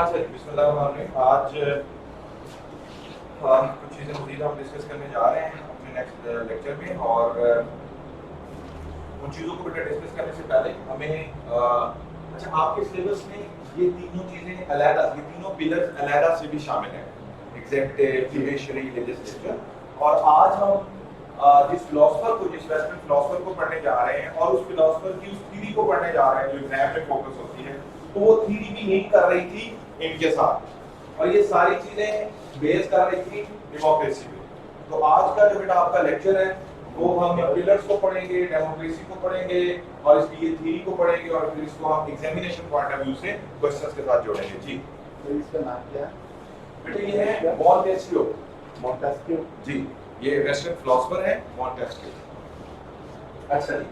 अच्छा बिस्मिल्लाहिर्रहमानिर्रहीम। आज कुछ चीज़ें मज़ीद हम डिस्कस करने जा रहे हैं अपने नेक्स्ट लेक्चर में, और उन चीज़ों को बेटा डिस्कस करने से पहले हमें अच्छा, आपके सिलेबस में ये तीनों चीज़ें अलहदा, ये तीनों पिलर्स अलहदा से भी शामिल हैं, एग्जेक्टिव, जुडिशरी, लेजिस्लेचर। और आज हम जिस फिलोसफर को, जिस वेस्टर्न फिलोसफर को पढ़ने जा रहे हैं और उस फिलोसफर की उस थ्योरी को पढ़ने जा रहे हैं जो एग्जाम में फोकस होती है, तो वो थ्योरी भी नहीं कर रही थी इनके साथ, और ये सारी चीजें बेस कर रही थी डेमोक्रेसी पे। तो आज का जो बेटा आपका लेक्चर है वो हम पिलर्स को पढ़ेंगे, डेमोक्रेसी को पढ़ेंगे, और इसकी ये थ्योरी को पढ़ेंगे, और फिर इसको हम एग्जामिनेशन पॉइंट ऑफ व्यू से क्वेश्चंस के साथ जोड़ेंगे। जी तो इसका नाम क्या है बेटा? ये है मॉन्टेस्क्यू। मॉन्टेस्क्यू जी, ये वेस्टर्न फिलोसोफर है मॉन्टेस्क्यू। अच्छा जी,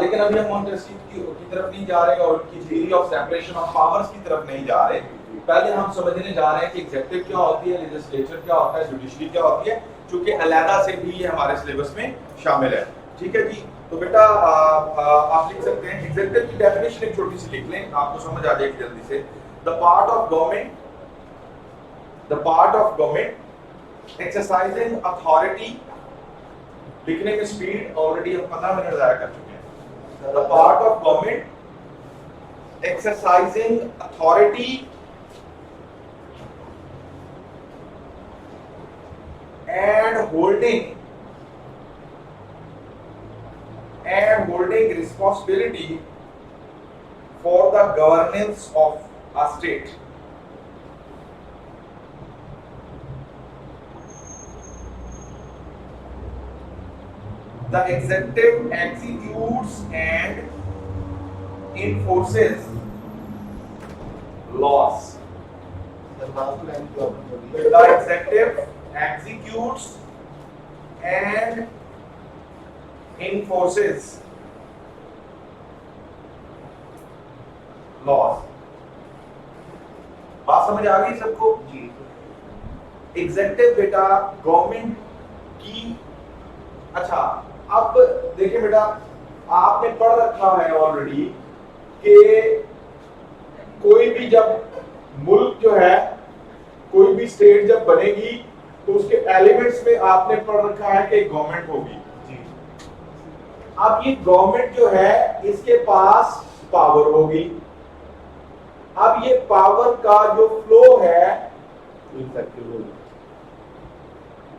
लेकिन अभी हम मॉन्टेस्क्यू की तरफ नहीं जा रहे और उनकी theory of separation of powers की तरफ नहीं जा रहे। पहले हम समझने जा रहे हैं कि एग्जेक्टिव क्या होती है, लेजिस्लेचर क्या होता है, जुडिशरी क्या होती है, क्योंकि अलहदा से भी ये हमारे सिलेबस में शामिल है। ठीक है जी, तो बेटा आप लिख सकते हैं एग्जेक्टिव की डेफिनेशन एक छोटी सी लिख लें, आपको समझ आ जाएगी जल्दी से। The part of government exercising authority, लिखने में स्पीड ऑलरेडी हम 15 मिनट ज़ाया कर चुके हैं। The part of government exercising authority and holding responsibility for the governance of a state. The executive executes and enforces laws. The executive executes and enforces laws. बात समझ आ गई सबको? जी। एग्जेक्टिव बेटा गवर्नमेंट की, अच्छा अब देखिए बेटा, आपने पढ़ रखा है ऑलरेडी कि कोई भी जब मुल्क जो है, कोई भी स्टेट जब बनेगी तो उसके एलिमेंट्स में आपने पढ़ रखा है कि गवर्नमेंट होगी। जी। अब ये गवर्नमेंट जो है इसके पास पावर होगी। अब ये पावर का जो फ्लो है,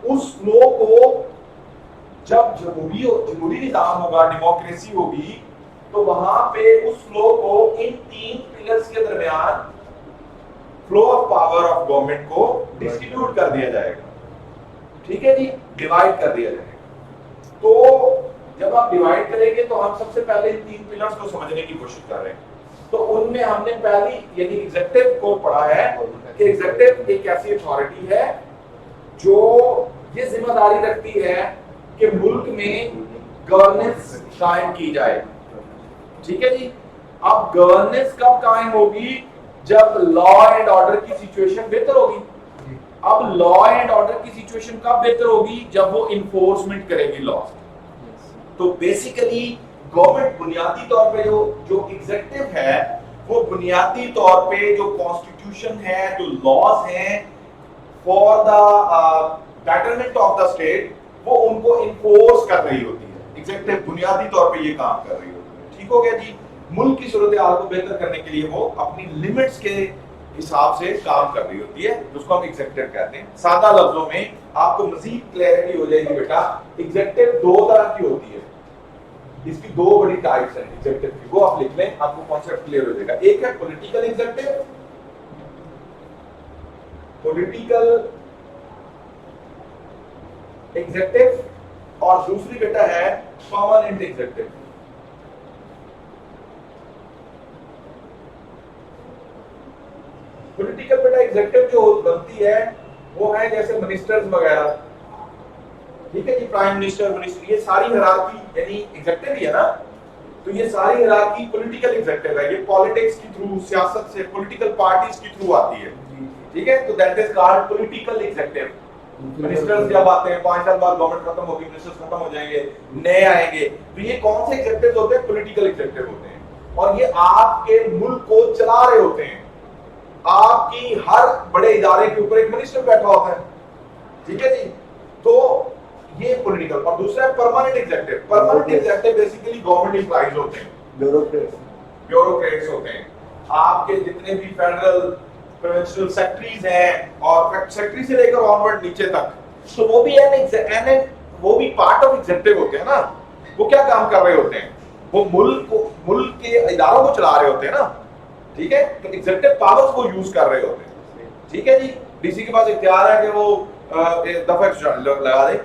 उस फ्लो को जब जमहूरी निजाम होगा, डेमोक्रेसी होगी, तो वहां पे उस फ्लो को इन तीन पिलर्स के दरमियान flow of power of government को डिस्ट्रीब्यूट कर दिया जाएगा। ठीक है जी, डिवाइड कर दिया जाएगा। तो जब आप डिवाइड करेंगे तो हम सबसे पहले इन तीन पिलर्स को समझने की कोशिश कर रहे हैं। तो उनमें हमने पहली यानी एग्जेक्टिव को पढ़ा है कि एग्जेक्टिव एक ऐसी अथॉरिटी है जो ये जिम्मेदारी रखती है कि मुल्क में गवर्नेंस कायम की जाए। ठीक है जी, अब गवर्नेंस कब कायम होगी? जब लॉ एंड ऑर्डर की सिचुएशन बेहतर होगी। अब लॉ एंड ऑर्डर की सिचुएशन कब बेहतर होगी? जब वो इन्फोर्समेंट करेगी लॉ। तो बेसिकली गवर्नमेंट बुनियादी तौर पे जो एग्जेक्टिव है वो बुनियादी तौर पे जो कॉन्स्टिट्यूशन है, जो लॉज हैं for the betterment of the state, वो उनको इन्फोर्स कर रही होती है। एग्जेक्टिव बुनियादी तौर पे ये काम कर रही होती है। ठीक हो गया जी। मुल्क की सूरत हाल को बेहतर करने के लिए वो अपनी लिमिट्स के हिसाब से काम कर रही होती है, जिसको हम एग्जेक्टिव कहते हैं। सादा लफ्जों में आपको मजीद क्लैरिटी हो जाएगी बेटा, एग्जेक्टिव दो तरह की होती है, इसकी दो बड़ी टाइप्स हैं एग्जेक्टिव की, वो आप लिख लें, आपको कॉन्सेप्ट क्लियर हो जाएगा। एक है पॉलिटिकल एग्जेक्टिव पॉलिटिकल एग्जीक्यूटिव और दूसरी बेटा है परमानेंट एग्जीक्यूटिव। पॉलिटिकल बेटा एग्जीक्यूटिव जो बनती है वो है जैसे मिनिस्टर्स वगैरह, ठीक है जी, प्राइम मिनिस्टर, मिनिस्टर, ये सारी हिरार्की यानी एग्जीक्यूटिव ही है ना, तो ये सारी हिरार्की पॉलिटिकल एग्जीक्यूटिव है। ये पॉलिटिक्स के थ्रू, सियासत से, पॉलिटिकल पार्टीज के थ्रू आती है, ठीक है, तो that is called political executive. Ministers जब आते हैं 5 साल बाद गवर्नमेंट खत्म होगी, मिनिस्टर्स खत्म हो जाएंगे, नए आएंगे, तो ये कौन से एग्जीक्यूटिव होते हैं? पॉलिटिकल एग्जीक्यूटिव होते हैं, और ये आपके मुल्क को चला रहे होते हैं। आपकी हर बड़े इदारे के ऊपर एक मिनिस्टर बैठा होता है, ठीक है जी, तो ये पॉलिटिकल। और दूसरा है permanent executive. Permanent executive basically government employees होते हैं, ब्यूरोक्रेट्स होते हैं। आपके जितने भी फेडरल प्रोविंशियल सेक्रेटरीज हैं और सेक्रेटरी से लेकर ऑनवर्ड नीचे तक, तो वो भी वो भी पार्ट ऑफ एग्जीक्यूटिव होते हैं ना। वो क्या काम कर रहे होते हैं? वो मुल्क के इदारों को चला रहे होते हैं ना, ठीक है, तो एग्जीक्यूटिव पावर्स वो यूज कर रहे होते हैं, ठीक है जी। डीसी के पास इख्तियार है कि वो दफा लगा दे,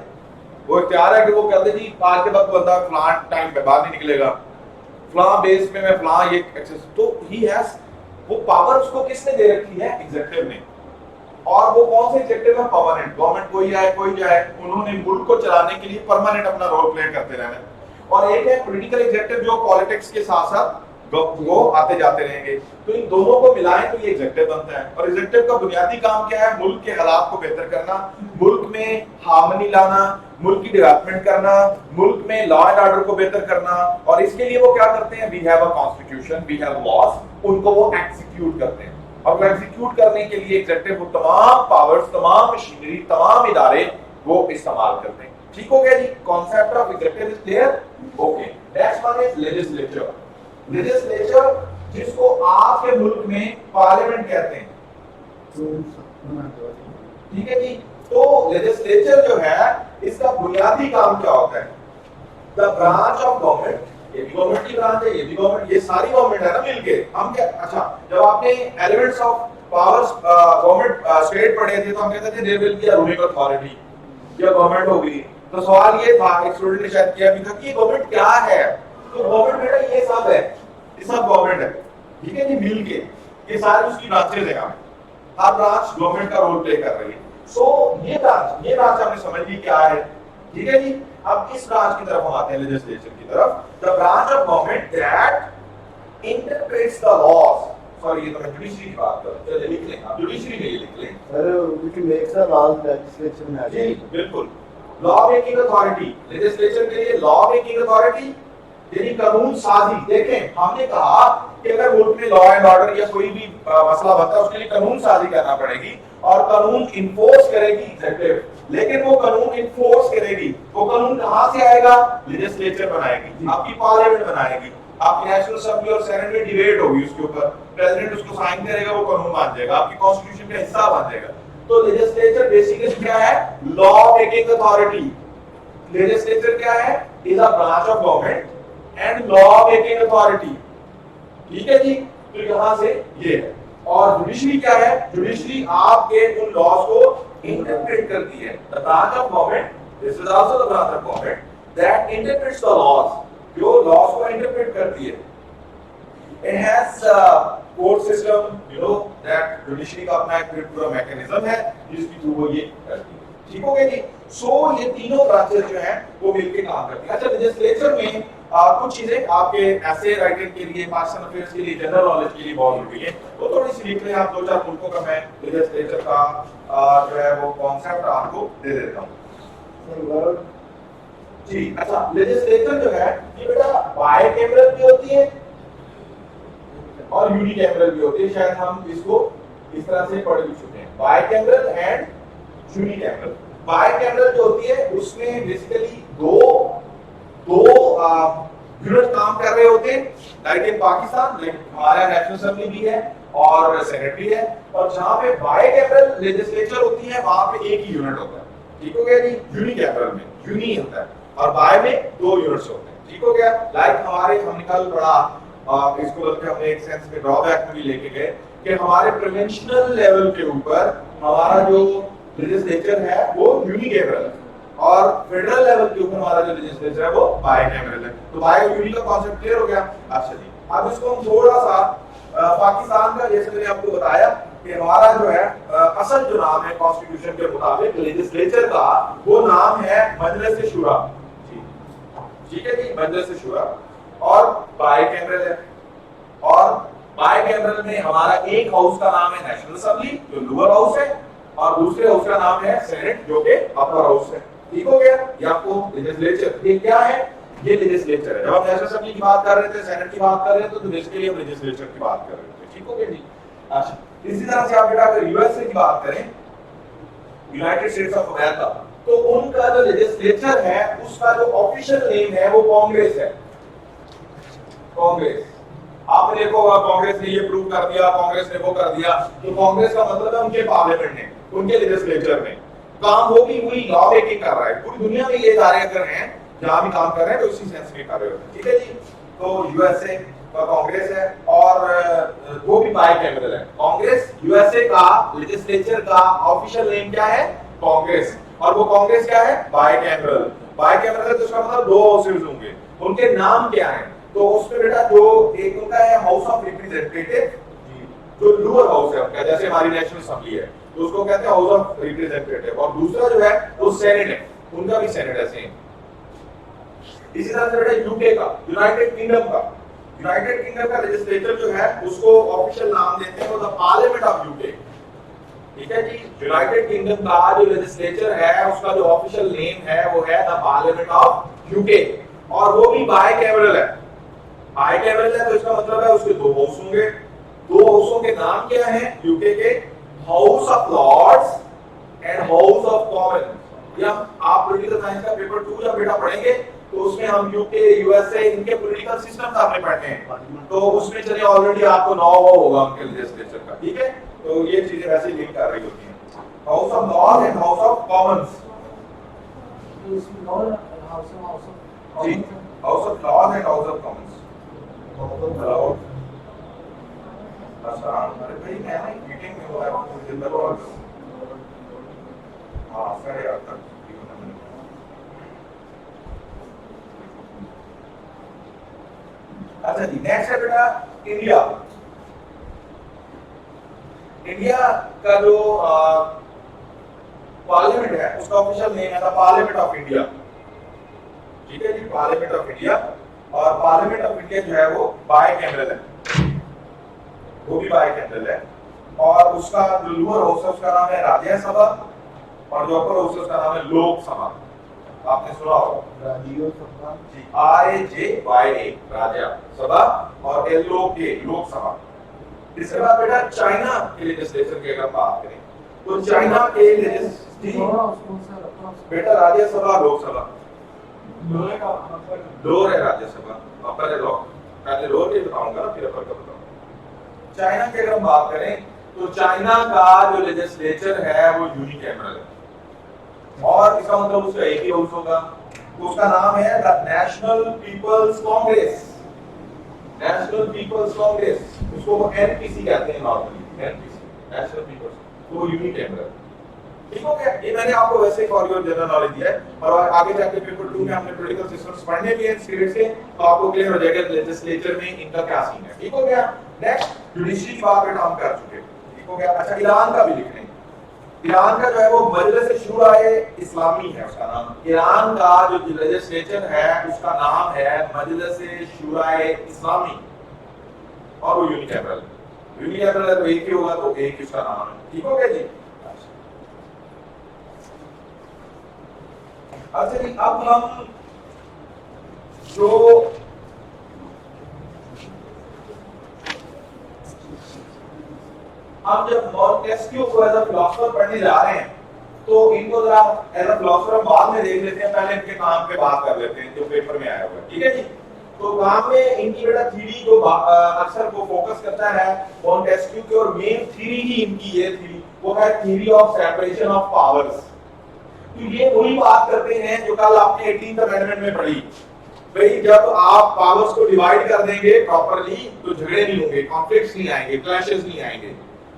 वो इख्तियार है कि वो कहते जी आज के बाद बंदा फलां टाइम पे बाहर नहीं निकलेगा, फलां बेस पे मैं फलां ये एक्सेस, तो ही हैज वो पावर उसको किसने दे रखी है? एग्जीक्यूटिव ने। और वो कौन से एग्जीक्यूटिव है? परमानेंट। गवर्नमेंट कोई जाए, उन्होंने मुल्क को चलाने के लिए परमानेंट अपना रोल प्ले करते रहना है। और एक है पॉलिटिकल एग्जीक्यूटिव जो पॉलिटिक्स के साथ साथ वो आते जाते रहेंगे। तो इन दोनों को मिलाएं तो ये एग्जीक्यूटिव बनता है। और एग्जीक्यूटिव का बुनियादी काम क्या है? मुल्क के हालात को बेहतर करना, मुल्क में हार्मनी लाना, मुल्क की डेवलपमेंट करना, मुल्क में लॉ एंड ऑर्डर को बेहतर करना। और इसके लिए वो क्या करते हैं? We have a constitution, we have laws, उनको वो एग्जीक्यूट करते हैं। और वो एग्जीक्यूट करने के लिए एग्जीक्यूटिव वो तमाम पावर्स, तमाम मशीनरी, तमाम इदारे वो इस्तेमाल करते हैं। ठीक हो गया जी? Concept of executive is clear? Okay. Next one is legislature. Legislature जिसको आपके मुल्क में पार्लियामेंट कहते हैं, ठीक है जी। तो लेजिस्लेचर जो है इसका बुनियादी काम क्या होता है? द ब्रांच ऑफ गवर्नमेंट, ये भी गवर्नमेंट की ब्रांच है, ये भी गवर्नमेंट, ये सारी गवर्नमेंट है ना मिलके। हम क्या, अच्छा, जब आपने elements of powers government state पढ़े थे तो हम कहते थे there will be a ruling authority, या गवर्नमेंट होगी। तो सवाल ये था, एक स्टूडेंट ने शायद किया भी था कि गवर्नमेंट क्या है? तो गवर्नमेंट बेटा ये सब है, ये सब गवर्नमेंट है, ठीक है जी, मिल के ये सारी उसकी ब्रांचेस है। हर ब्रांच गवर्नमेंट का रोल प्ले कर रही है। सो ये ब्रांच हमने समझ ली क्या है, ठीक है जी। अब इस ब्रांच की तरफ हम आते हैं, लेजिस्लेचर की तरफ। The branch of government that interprets the laws, sorry ये तो मैं जुडिशरी की बात कर रहा हूं, चलिए लिख लें, आप जुडिशरी में ये लिख लें sir, which makes the laws legislature में आ जी, जाएगा। बिल्कुल। लॉ मेकिंग अथॉरिटी, लेजिस्लेचर के लिए लॉ मेकिंग अथॉरिटी यानी कानून साजी। देखें, हमने कहा कि अगर मुल्क में लॉ एंड ऑर्डर या कोई भी मसला बनता है उसके लिए कानून साजी करना पड़ेगी और कानून इन्फोर्स करेगी एग्जीक्यूटिव। लेकिन वो कानून इन्फोर्स करेगी, वो कानून कहां से आएगा? लेजिस्लेचर बनाएगी, आपकी पार्लियामेंट बनाएगी, आपकी नेशनल असेंबली और सेनेट में डिबेट होगी उसके ऊपर, प्रेसिडेंट उसको साइन करेगा, वो कानून बन जाएगा, आपकी कॉन्स्टिट्यूशन का हिस्सा बन जाएगा। तो लेजिस्लेचर बेसिकली क्या है? Law making authority. लेजिस्लेचर क्या है? Is a branch of government and law making authority, ठीक है जी। तो यहां से ये है। और जुडिशरी क्या है? जुडिशरी आपके उन लॉज को इंटरप्रेट करती है। The branch of government, this is also the branch of government that interprets the laws, जो लॉज को इंटरप्रेट करती है। It has court system, you know that judiciary का अपना एक पूरा मैकेनिज्म है जिसके थ्रू वो ये करती है। ठीक हो गया जी। सो ये तीनों ब्रांचेस जो हैं वो मिलकर काम करती हैं। अच्छा, लेजिस्लेचर में कुछ चीजें आपके ऐसे राइटिंग के लिए, पाकिस्तान अफेयर्स के लिए, जनरल नॉलेज के लिए बहुत जरूरी है, वो थोड़ी सी लिख लें आप। 2-4 मुल्कों का मैं लेजिस्लेचर का जो है वो कॉन्सेप्ट आपको दे देता हूँ जी। अच्छा, लेजिस्लेचर जो है ये बेटा बायकैमरल भी होती है और यूनिकैमरल भी होती है। शायद हम इसको इस तरह से पढ़ भी चुके हैं, बायकैमरल एंड यूनिकैमरल। बायकैमरल जो होती है उसमें बेसिकली दो यूनिट काम कर रहे होते हैं, लाइक इन पाकिस्तान, लाइक हमारा नेशनल असेंबली भी है और सेनेट भी है। और जहां पे बायकैमरल लेजिस्लेचर होती है वहां पे एक ही यूनिट होता है। ठीक हो गया जी। यूनिकैमरल में यूनि होता है और बाय में 2 यूनिट्स होते हैं। ठीक हो गया। लाइक हमने कल पढ़ा इसको बल्कि हमने एक सेंस में ड्रॉबैक में भी लेके गए कि हमारे प्रोविंशियल लेवल के ऊपर हमारा जो लेजिस्लेचर है वो यूनिकैमरल है और फेडरल लेवल के ऊपर हमारा जो लेजिस्लेचर है वो बाइकैमरल है। तो बाइ और यूनि का कॉन्सेप्ट क्लियर हो गया। अच्छा जी, अब इसको हम थोड़ा सा पाकिस्तान का, जैसे मैंने आपको बताया कि हमारा जो है असल जो नाम है कॉन्स्टिट्यूशन के मुताबिक लेजिस्लेचर का, वो नाम है मजलिस शुरा। ठीक है जी, मजलिस शुरा और बाइकैमरल है। और बाइकैमरल में हमारा एक हाउस का नाम है नेशनल असेंबली जो लोअर हाउस है और दूसरे हाउस का नाम है सेनेट जो कि अपर हाउस है। ठीक हो गया। ये आपको लेजिस्लेचर, ये क्या है, ये लेजिस्लेचर है। जब हम नेशनल असेंबली की बात कर रहे थे, सेनेट की बात कर रहे थे, तो बेसिकली हम लेजिस्लेचर की बात कर रहे थे। ठीक हो गया जी। अच्छा, इसी तरह से आप बेटा अगर यूएसए की बात करें, यूनाइटेड स्टेट्स ऑफ अमेरिका, तो उनका जो लेजिस्लेचर है उसका जो ऑफिशियल नेम है वो कांग्रेस है। कांग्रेस, आपने देखो कांग्रेस ने ये प्रूव कर दिया, कांग्रेस ने वो कर दिया, तो कांग्रेस का मतलब है उनके पार्लियामेंट ने, उनके लेजिस्लेचर ने काम वो भी हुई लॉ मेकिंग कर रहा है। पूरी दुनिया में ये इदारे अगर हैं जहां भी काम कर रहे हैं तो उसी सेंस में कर रहे होते हैं। ठीक है जी। तो यूएसए का कांग्रेस है और वो भी बाइकैमरल है। कांग्रेस यूएसए का लेजिस्लेचर का ऑफिशियल नेम क्या है, कांग्रेस, और वो कांग्रेस क्या है, बाइकैमरल। बाइकैमरल है तो उसका मतलब दो हाउसेस होंगे। उनके नाम क्या है, तो उसमें बेटा जो एक उनका है हाउस ऑफ रिप्रेजेंटेटिव, जो लोअर हाउस है उनका, जैसे हमारी नेशनल असेंबली है तो उसको कहते हैं हाउस ऑफ रिप्रेजेंटेटिव, और दूसरा जो है वो सेनेट है, उनका भी सेनेट है सेम। इसी तरह से बेटा यूके का, यूनाइटेड किंगडम का, यूनाइटेड किंगडम का लेजिस्लेचर जो है उसको ऑफिशियल नाम देते हैं द पार्लियामेंट ऑफ यूके। ठीक है जी। यूनाइटेड किंगडम का जो लेजिस्लेचर है उसका जो ऑफिशियल नेम है वो है द पार्लियामेंट ऑफ यूके, और वो भी बाइकैमरल है। बाइकैमरल है तो इसका मतलब है उसके दो हाउस होंगे। दो हाउसों के नाम क्या हैं यूके के, House of Lords and House of Commons. या आप पॉलिटिकल साइंस का पेपर 2 जब बेटा पढ़ेंगे तो उसमें हम यूके यूएसए इनके पॉलिटिकल सिस्टम्स आपने पढ़ने हैं, तो उसमें चलिए ऑलरेडी आपको नौ होगा उनके लेजिस्लेचर का। ठीक है, तो ये चीजें वैसे ही लिंक कर रही होती हैं। House of Lords and House of Commons, जी, House of Lords and House of Commons. Hello, अरे भाई मैं ना मीटिंग में हुआ है कुछ दिन तक, और हाँ साढ़े 8 तक। अच्छा जी, नेक्स्ट है बेटा इंडिया। इंडिया का जो पार्लियामेंट है उसका ऑफिशियल नेम है द पार्लियामेंट ऑफ इंडिया। ठीक है जी, पार्लियामेंट ऑफ इंडिया, और पार्लियामेंट ऑफ इंडिया जो है वो बाइकैमरल है, वो भी बाइकैमरल है, और उसका जो लोअर हाउस है उसका नाम है राज्यसभा और जो अपर हाउस है उसका नाम है लोकसभा। आपने सुना होगा राज्यसभा, जी, RAJYA राज्यसभा और LOK लोकसभा। इसके बाद बेटा चाइना के लेजिस्लेचर की अगर बात करें तो चाइना के बेटा राज्यसभा लोकसभा, लोअर है राज्यसभा, अपर है लोक। पहले लोअर के बताऊंगा ना फिर अपर का बताऊंगा। चाइना की अगर हम बात करें तो चाइना का जो लेजिस्लेचर है वो यूनिकैमरल है, और इसका मतलब उसका एक ही हाउस होगा। उसका नाम है the National People's Congress. National People's Congress, उसको वो एनपीसी कहते हैं नॉर्मली, एनपीसी, नेशनल पीपल्स, तो यूनिकैमरल। ठीक हो गया। ये मैंने आपको वैसे फॉर योर जनरल नॉलेज दिया है, और आगे जाके पेपर 2 में हमने पॉलिटिकल सिस्टम्स पढ़ने भी हैं स्टेट के, तो आपको क्लियर हो जाएगा लेजिस्लेचर में इनका क्या सीन है। ठीक हो गया। नेक्स्ट जुडिशरी की बात बेटा हम कर चुके। ठीक हो गया। अच्छा, ईरान का भी लिख लें। ईरान का जो है वो मजलिस शुराए इस्लामी है उसका नाम। ईरान का जो लेजिस्लेचर है उसका नाम है मजलिस शुराए इस्लामी, और वो यूनिकैमरल। यूनिकैमरल है तो एक ही होगा, तो एक ही उसका नाम है। ठीक हो गया जी। अच्छा जी, अब हम जो हम जब मॉन्टेस्क्यू को एज अ फिलोसोफर पढ़ने जा रहे हैं तो इनको जरा एज अ फिलोसोफर हम बाद में देख लेते हैं, पहले इनके काम पे बात कर लेते हैं जो पेपर में आया हुआ है। ठीक है जी। तो काम में इनकी बेटा थ्योरी जो अक्सर को फोकस करता है मॉन्टेस्क्यू की, और मेन थ्योरी ही इनकी ये थ्योरी वो है theory of separation of powers. तो ये वही बात करते हैं जो कल आपने 18th अमेंडमेंट में पढ़ी। भाई जब आप पावर्स को डिवाइड कर देंगे प्रॉपरली तो झगड़े नहीं होंगे, कॉन्फ्लिक्ट्स नहीं आएंगे, क्लैशेस नहीं आएंगे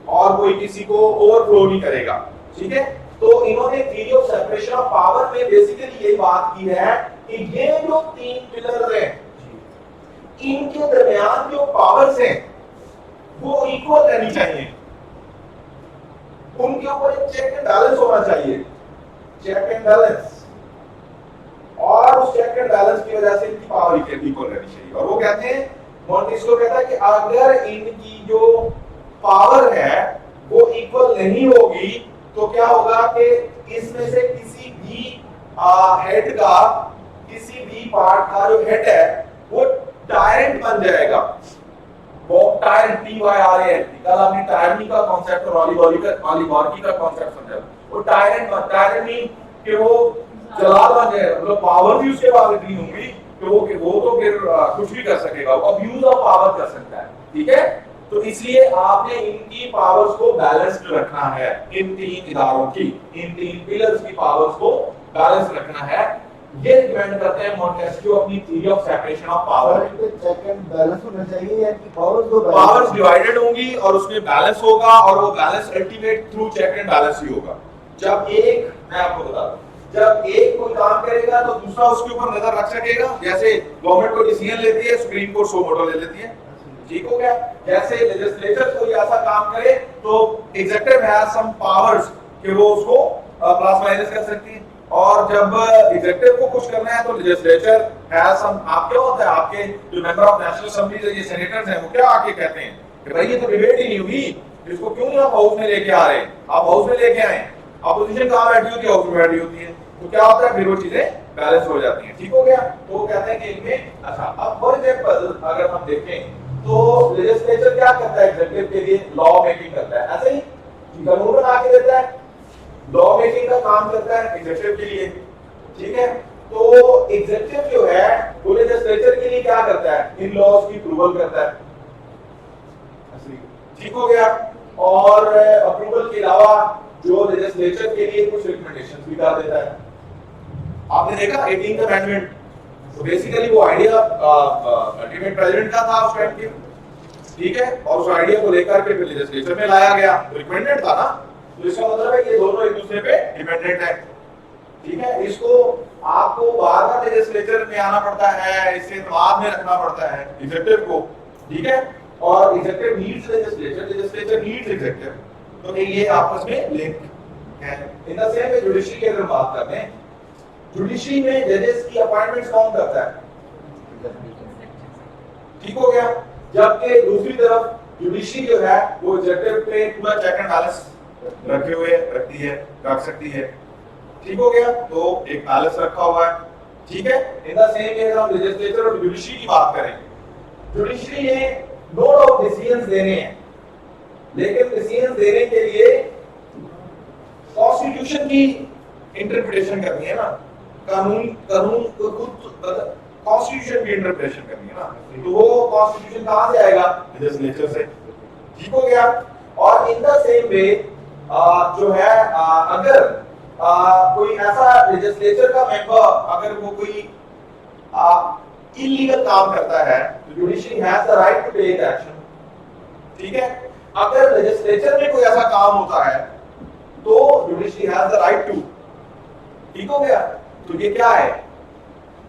और कोई किसी को ओवरफ्लो नहीं करेगा। ठीक है, तो इन्होंने theory of separation of power में बेसिकली यही बात की है कि ये जो तीन पिलर्स हैं इनके दरमियान जो पावर्स हैं वो इक्वल रहनी चाहिए, उनके ऊपर एक चेक एंड बैलेंस होना चाहिए, चेक एंड बैलेंस, और उस चेक एंड बैलेंस की वजह से इनकी पावर इक्वल रहनी चाहिए। और वो कहते हैं, मॉन्टेस्क्यू कहता है कि अगर इनकी जो पावर है वो इक्वल नहीं होगी तो क्या होगा कि इसमें से किसी भी हेड का, किसी भी पार्ट का जो हेड है वो टायरेंट बन जाएगा। वो टायरेंट, TYRANT, कल हमने टायरनी का कॉन्सेप्ट और ऑलिगॉर्की का कॉन्सेप्ट समझा। वो टायरेंट मीन कि वो जलाल बन जाएगा, मतलब पावर भी उसके पास इतनी होगी कि वो तो फिर कुछ भी कर सकेगा, वो अब्यूज ऑफ पावर कर सकता है। ठीक है, तो इसलिए आपने इनकी पावर्स को बैलेंस्ड रखना है, इन तीन इदारों की, इन तीन पिलर्स की पावर्स को बैलेंस रखना है। ये रिकमेंड करते हैं मॉन्टेस्क्यू अपनी theory of separation of power में। चेक एंड बैलेंस होना चाहिए या कि पावर्स डिवाइडेड होंगी और उसमें बैलेंस होगा, और वो balance ultimate through check and balance ही होगा। जब एक, मैं आपको बता दूं, जब एक कोई काम करेगा तो दूसरा उसके ऊपर नजर रख सकेगा। जैसे गवर्नमेंट को डिसीजन लेती है, सुप्रीम कोर्ट सो मोटो ले लेती है, ठीक हो गया। जैसे लेजिस्लेचर कोई ऐसा काम करे तो एग्जीक्यूटिव हैज सम पावर्स कि वो उसको प्लस माइनस कर सकती है, और जब एग्जीक्यूटिव को कुछ करना है तो लेजिस्लेचर हैज सम। आप क्या होता है, आपके जो मेंबर ऑफ नेशनल असेंबली, ये सेनेटर्स हैं, वो क्या आके कहते हैं कि भाई ये तो डिबेट ही नहीं हुई, इसको क्यों नहीं आप हाउस में लेके आ रहे, आप हाउस में लेके आए। अपोजिशन कहां बैठी होती है, हाउस में बैठी होती है, तो क्या होता है फिर वो चीजें बैलेंस हो जाती हैं। ठीक हो गया, तो वो कहते हैं कि इनमें अच्छा। अब फॉर एग्जांपल अगर हम देखें तो लेजिस्लेचर क्या करता है, एग्जीक्यूटिव के लिए लॉ मेकिंग करता है, ऐसे ही कानून बना के देता है, लॉ मेकिंग का काम करता है एग्जीक्यूटिव के लिए। ठीक है, तो एग्जीक्यूटिव जो है वो लेजिस्लेचर के लिए क्या करता है, इन लॉज की अप्रूवल करता है। ठीक हो गया, और अप्रूवल के अलावा जो लेजिस्लेचर के लिए कुछ रिकमेंडेशंस भी कर देता है। आपने देखा 18th अमेंडमेंट, तो बेसिकली वो आइडिया अल्टीमेट प्रेसिडेंट का था उस टाइम के। ठीक है, और उस आइडिया को लेकर के फिर लेजिस्लेचर में लाया गया, रिकमेंडेड था ना, तो इसका मतलब है ये दोनों एक दूसरे पे डिपेंडेंट है। ठीक है, इसको आपको बार बार लेजिस्लेचर में आना पड़ता है, इससे दिमाग में रखना पड़ता है एग्जीक्यूटिव को। ठीक है, और executive needs legislature, legislature needs executive, तो ये आपस में लिंक है। In the same way judiciary की अगर बात करते हैं, जुडिशरी में जजेस की अपॉइंटमेंट्स कौन करता है, ठीक हो गया। जबकि दूसरी तरफ जुडिशरी जो है वो एग्जीक्यूटिव पे पूरा चेक एंड बैलेंस रखे हुए रखती है, रख सकती है। ठीक हो गया, तो एक बैलेंस रखा हुआ है। ठीक है, इन द सेम वे हम लेजिस्लेचर और जुडिशरी की बात करें, जुडिशरी ने नो डाउट डिसीजंस देने हैं, लेकिन डिसीजंस देने के लिए कॉन्स्टिट्यूशन की इंटरप्रिटेशन करनी है ना, कानून को खुद कॉन्स्टिट्यूशन की इंटरप्रिटेशन करनी है ना, तो वो कॉन्स्टिट्यूशन कहां से आएगा, लेजिस्लेचर से। ठीक हो गया, और इन द सेम वे जो है अगर कोई ऐसा लेजिस्लेचर का मेंबर अगर वो कोई इलीगल काम करता है तो judiciary has the right to take action. ठीक है, अगर लेजिस्लेचर में कोई ऐसा काम होता है तो judiciary has the right to. ठीक हो गया, तो ये क्या है,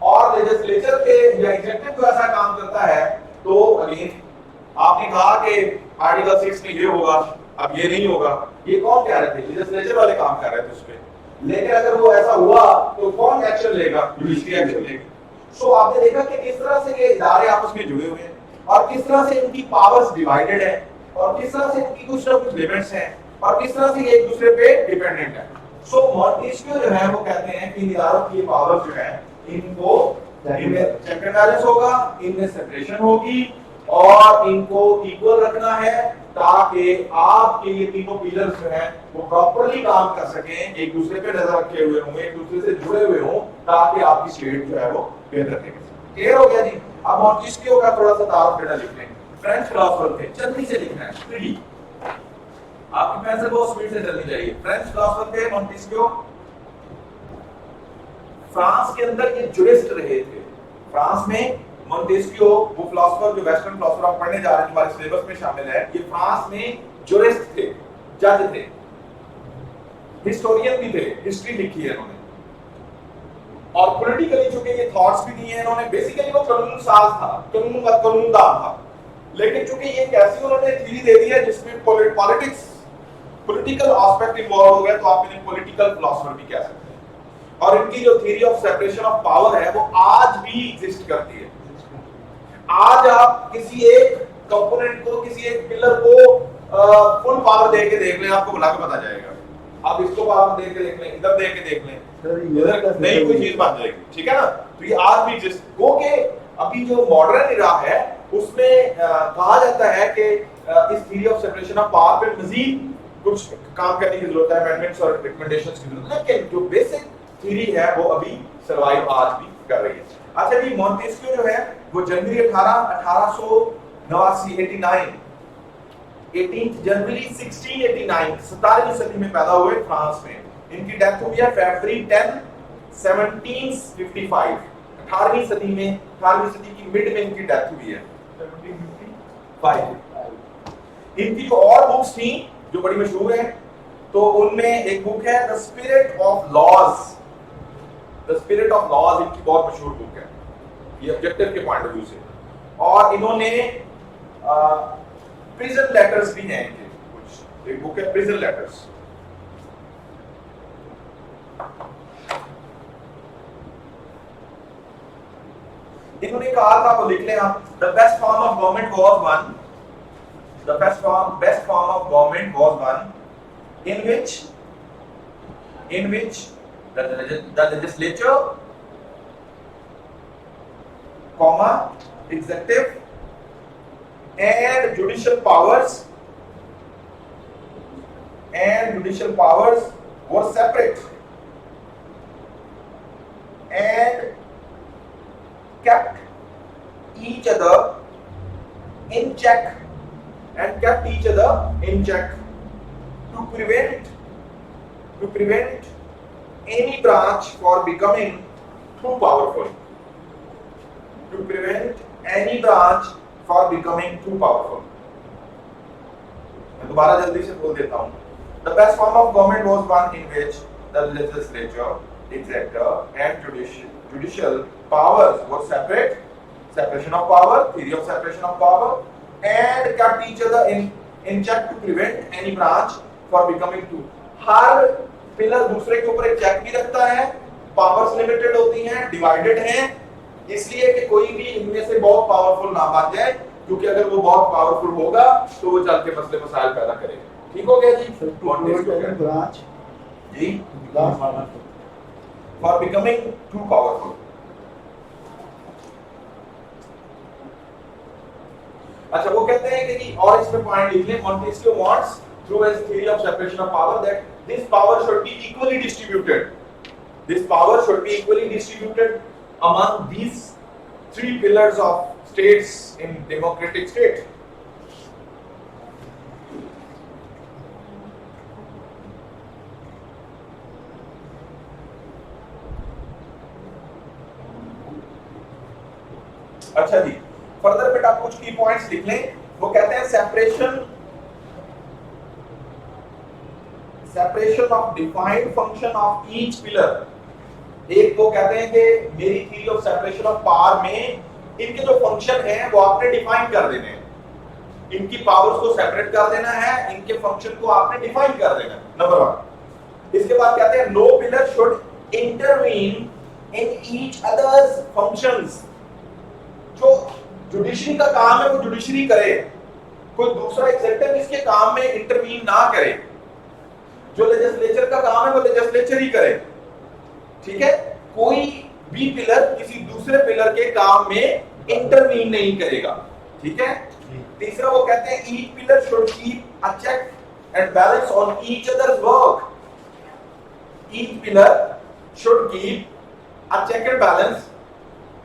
और लेजिस्लेचर के या एग्जीक्यूटिव को ऐसा काम करता है तो अगेन आपने कहा कि आर्टिकल 6 में ये होगा, अब ये नहीं होगा, ये कौन कह रहे थे, लेजिस्लेचर वाले काम कर रहे थे उस पे। लेकिन अगर वो ऐसा हुआ तो कौन एक्शन लेगा, जुडिशरी एक्शन लेगी। सो आपने देखा कि किस तरह से ये इदारे आपस में जुड़े हुए हैं, और किस तरह से इनकी पावर्स डिवाइडेड है, और किस तरह से इनकी कुछ ना कुछ लिमिट्स हैं, और किस तरह से ये एक दूसरे पे डिपेंडेंट है। सो मॉन्टेस्क्यू जो है वो कहते हैं कि इदारों की पावर्स जो है इनको इनमें चेक एंड बैलेंस होगा, इनमें सेपरेशन होगी, और इनको इक्वल रखना है ताकि आपके ये तीनों पिलर्स जो हैं वो प्रॉपर्ली काम कर सकें, एक दूसरे पे नजर रखे हुए हों, एक दूसरे से जुड़े हुए हों, ताकि आपकी स्टेट जो है वो बेहतर तरीके से। क्लियर हो गया जी। अब मॉन्टेस्क्यू का थोड़ा सा तारुफ बेटा लिख लें, फ्रेंच फिलोसोफर थे, जल्दी से लिखना है, स्पीडी, आपकी पेंसिल बहुत स्पीड से चलनी चाहिए। फ्रेंच फिलोसोफर थे मॉन्टेस्क्यू, फ्रांस के अंदर ये जुरिस्ट रहे थे, फ्रांस में मोंटेस्क्यू, वो फिलोसोफर जो वेस्टर्न फिलोसोफर आप पढ़ने जा रहे हैं, हमारे सिलेबस में शामिल है, ये फ्रांस में जुरिस्ट थे, जज थे, हिस्टोरियन भी थे, हिस्ट्री लिखी है इन्होंने, और पॉलिटिकली चूंकि ये थॉट्स भी दिए हैं इन्होंने, बेसिकली वो कानून साज था, कानूनदान था, लेकिन चूंकि ये कैसी उन्होंने थ्योरी दे दी है जिसमें पॉलिटिक्स, पॉलिटिकल एस्पेक्ट इन्वॉल्व हो गया, तो आप इन्हें पॉलिटिकल फिलोसोफर भी कह सकते हैं। और इनकी जो theory of separation of power है वो आज भी एग्जिस्ट करती है। आज आप किसी एक कंपोनेंट को, किसी एक पिलर को फुल पावर दे के देख लें, आपको बुला के पता जाएगा। आप इसको पावर दे के देख लें, इधर दे के देख लें, इधर नई कोई चीज बन जाएगी, ठीक है ना। तो ये आज भी एग्जिस्ट, वो के अभी जो मॉडर्न इरा है उसमें कहा जाता है कि इस theory of separation of power पे मजीद कुछ काम करने की जरूरत है, अमेंडमेंट्स और रिकमेंडेशंस की जरूरत है, लेकिन जो बेसिक थ्योरी है वो अभी सर्वाइव आज भी कर रही है। अच्छा जी, मोंटेस्क्यू जो है वो जनवरी 1889 18 जनवरी 1689 17वीं सदी में पैदा हुए फ्रांस में। इनकी डेथ हुई है फरवरी 10 1755, 18वीं सदी में, 18वीं सदी की मिड में इनकी डेथ हुई है 1755। इनकी जो और बुक्स थी जो बड़ी मशहूर है, तो उनमें एक बुक है The Spirit of Laws. The Spirit of Laws इनकी बहुत मशहूर बुक है, ये ऑब्जेक्टिव के पॉइंट ऑफ व्यू से। और इन्होंने प्रिजन लेटर्स भी हैं इनके कुछ, एक बुक है प्रिजन लेटर्स। इन्होंने कहा था, वो लिख लें आप, the best form of government was one, the best form of government was one in which the legislature, comma, executive and judicial powers were separate and kept each other in check to prevent any branch for becoming too powerful. मैं दोबारा जल्दी से बोल देता हूँ। The best form of government was one in which the legislature, executive and judicial powers were separate, separation of power, theory of separation of power, and kept each other in check to prevent any branch for becoming too. Her pillar दूसरे के ऊपर एक check भी रखता है, powers limited होती हैं, divided हैं, इसलिए कि कोई भी इनमें से बहुत पावरफुल ना बन जाए, क्योंकि अगर वो बहुत पावरफुल होगा तो वो चल के मसले मसाइल पैदा करेगा। ठीक हो गया जी? ब्रांच जी, फॉर बिकमिंग टू पावरफुल। अच्छा, वो कहते हैं कि जी, और इसमें पॉइंट लिख लें, Montesquieu wants through his theory of separation of power that this power should be equally distributed, this power should be equally distributed among these three pillars of states in democratic state. अच्छा जी, further बेटा कुछ की points लिख लें। वो कहते हैं separation of defined function of each pillar. एक वो कहते हैं कि मेरी theory of separation of power में इनके जो फंक्शन हैं वो आपने डिफाइन कर देने हैं, इनकी पावर्स को सेपरेट कर देना है, इनके फंक्शन को आपने डिफाइन कर देना है, नंबर 1। इसके बाद कहते हैं no pillar should intervene in each others functions. जो जुडिशरी का काम है वो जुडिशरी करे, कोई दूसरा एग्जीक्यूटिव इसके काम में इंटरवीन ना करे, जो लेजिस्लेचर का काम है वो लेजिस्लेचर ही करे, ठीक है। कोई भी पिलर किसी दूसरे पिलर के काम में इंटरवीन नहीं करेगा, ठीक है। तीसरा वो कहते हैं each pillar should keep a check and balance on each others work. Each pillar should keep a check and balance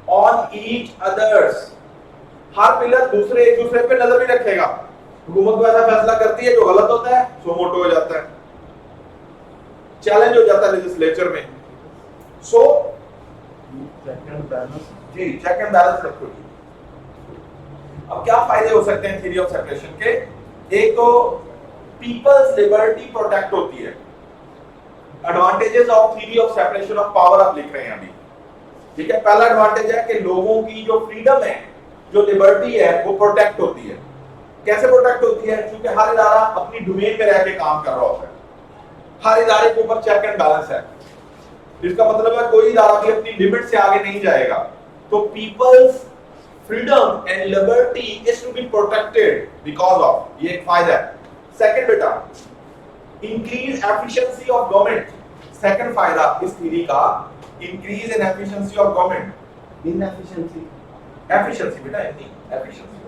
on each others. हर पिलर एक दूसरे पे नजर भी रखेगा। हुकूमत ऐसा फैसला करती है जो गलत होता है, सो मोटो हो जाता है, चैलेंज हो जाता है लेजिस्लेचर में। सो चेक एंड बैलेंस जी, चेक एंड बैलेंस रखोगी। अब क्या फायदे हो सकते हैं थ्योरी ऑफ सेपरेशन के? एक तो पीपल्स लिबर्टी प्रोटेक्ट होती है। Advantages of theory of separation of power आप लिख रहे हैं अभी, ठीक है। पहला एडवांटेज है कि लोगों की जो फ्रीडम है, जो लिबर्टी है, वो प्रोटेक्ट होती है। कैसे प्रोटेक्ट होती है? क्योंकि हर इदारा अपनी डोमेन में रह के काम कर रहा होता है, हर इदारे के ऊपर चेक एंड बैलेंस है। इसका मतलब है कोई इदारा भी अपनी लिमिट से आगे नहीं जाएगा। तो people's freedom and liberty is to be protected because of, ये एक फायदा है। सेकंड बेटा, increase efficiency of government. Second फायदा इस थ्योरी का, increase in efficiency of government. Inefficiency, efficiency बेटा, एफिशिएंसी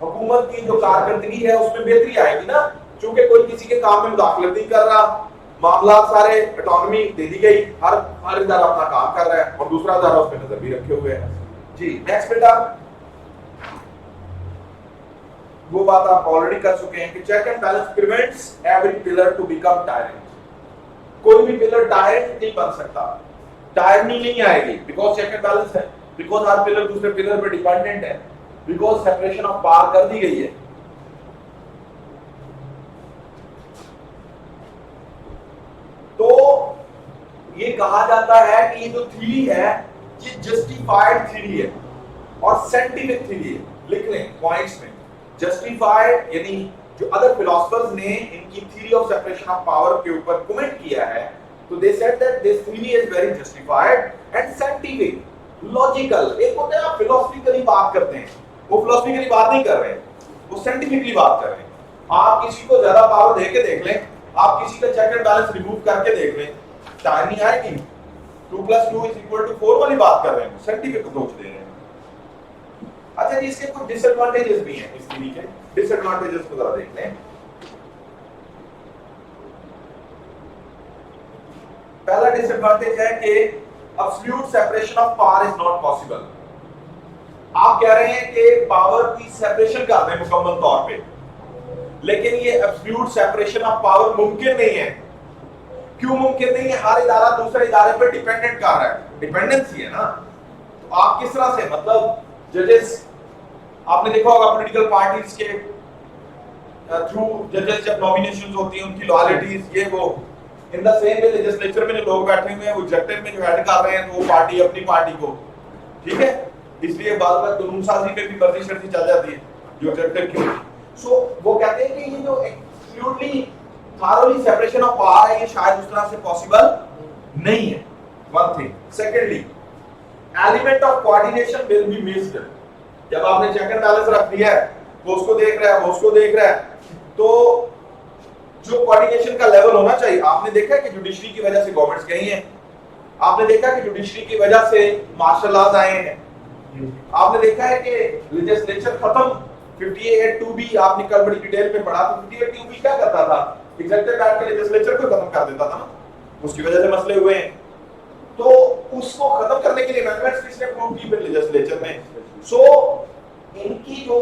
हुकूमत की जो कारकर्दगी है उसमें बेहतरी आएगी ना, क्योंकि कोई किसी के काम में मुदाखलत नहीं कर रहा, मामला सारे ऑटोनॉमी दे दी गई, हर इदारा अपना काम कर रहा है और दूसरा इदारा उस पर नजर भी रखे हुए है। जी नेक्स्ट बेटा, वो बात आप ऑलरेडी कर चुके हैं कि check and balance prevents every pillar to become tyrant. कोई भी पिलर टायरेंट नहीं बन सकता, टायरनी नहीं आएगी, बिकॉज चेक एंड बैलेंस है, बिकॉज हर पिलर दूसरे पिलर पे डिपेंडेंट है, बिकॉज सेपरेशन ऑफ पावर कर दी गई है। तो ये कहा जाता है कि ये जो थ्योरी है ये जस्टिफाइड थ्योरी है और साइंटिफिक थ्योरी है। लिख लें पॉइंट्स में, जस्टिफाइड यानी जो अदर फिलोसफर्स ने इनकी theory of separation of power के ऊपर कमेंट किया है, तो they said that this theory is very justified and scientific, logical. एक होता है आप फिलोसफिकली बात करते हैं, वो फिलोसफिकली बात नहीं कर रहे हैं, वो साइंटिफिकली बात कर रहे हैं। आप किसी को ज्यादा पावर देके देख लें, आप किसी का चेक एंड बैलेंस रिमूव करके देख लें, टाइम नहीं आएगी। 2 + 2 = 4 वाली बात कर रहे हैं, साइंटिफिक अप्रोच दे रहे हैं। अच्छा जी, इसके कुछ डिसएडवांटेजेस भी हैं इस थ्योरी के, डिसएडवांटेजेस को जरा देख लें। पहला डिसएडवांटेज है कि absolute separation of power is not possible. आप कह रहे हैं कि पावर की सेपरेशन कर दें मुकम्मल तौर पे, लेकिन ये एब्सोल्यूट सेपरेशन ऑफ पावर मुमकिन नहीं है। क्यों मुमकिन नहीं है? हर इदारा दूसरे इदारे पर डिपेंडेंट कर रहा है, डिपेंडेंसी है ना। तो आप किस तरह से, मतलब जजेस, आपने देखा होगा पॉलिटिकल पार्टीज के थ्रू जजेस जब नॉमिनेशंस होती हैं, उनकी लॉयल्टीज ये वो, in the same way legislature में जो लोग बैठे हुए हैं वो एग्जीक्यूटिव में जो हेड कर रहे हैं, तो वो पार्टी अपनी पार्टी को, ठीक है, इसलिए बाद में कानून साजी में भी वर्दी शर्ती चल जाती है जो एग्जीक्यूटिव की। सो वो कहते हैं कि ये जो absolutely thoroughly separation of power है, ये शायद उस तरह से पॉसिबल नहीं है। One thing. Secondly, element of coordination will be missed. जब आपने चेक एंड बैलेंस रख दिया है, वो उसको देख रहा है, वो उसको देख रहा है, तो जो कोऑर्डिनेशन का लेवल होना चाहिए, आपने देखा है कि जुडिशरी की वजह से गवर्नमेंट्स गई हैं, आपने देखा कि जुडिशरी की वजह से मार्शल लॉज आए हैं, आपने देखा है कि लेजिस्लेचर खत्म 58(2)B आपने कल बड़ी डिटेल में पढ़ा। तो 58(2)B क्या करता था? एग्जीक्यूटिव ब्रांच के लेजिस्लेचर को खत्म कर देता था ना, उसकी वजह से मसले हुए हैं। तो उसको खत्म करने के लिए अमेंडमेंट्स किसने अप्रूव की? फिर लेजिस्लेचर ने। सो इनकी जो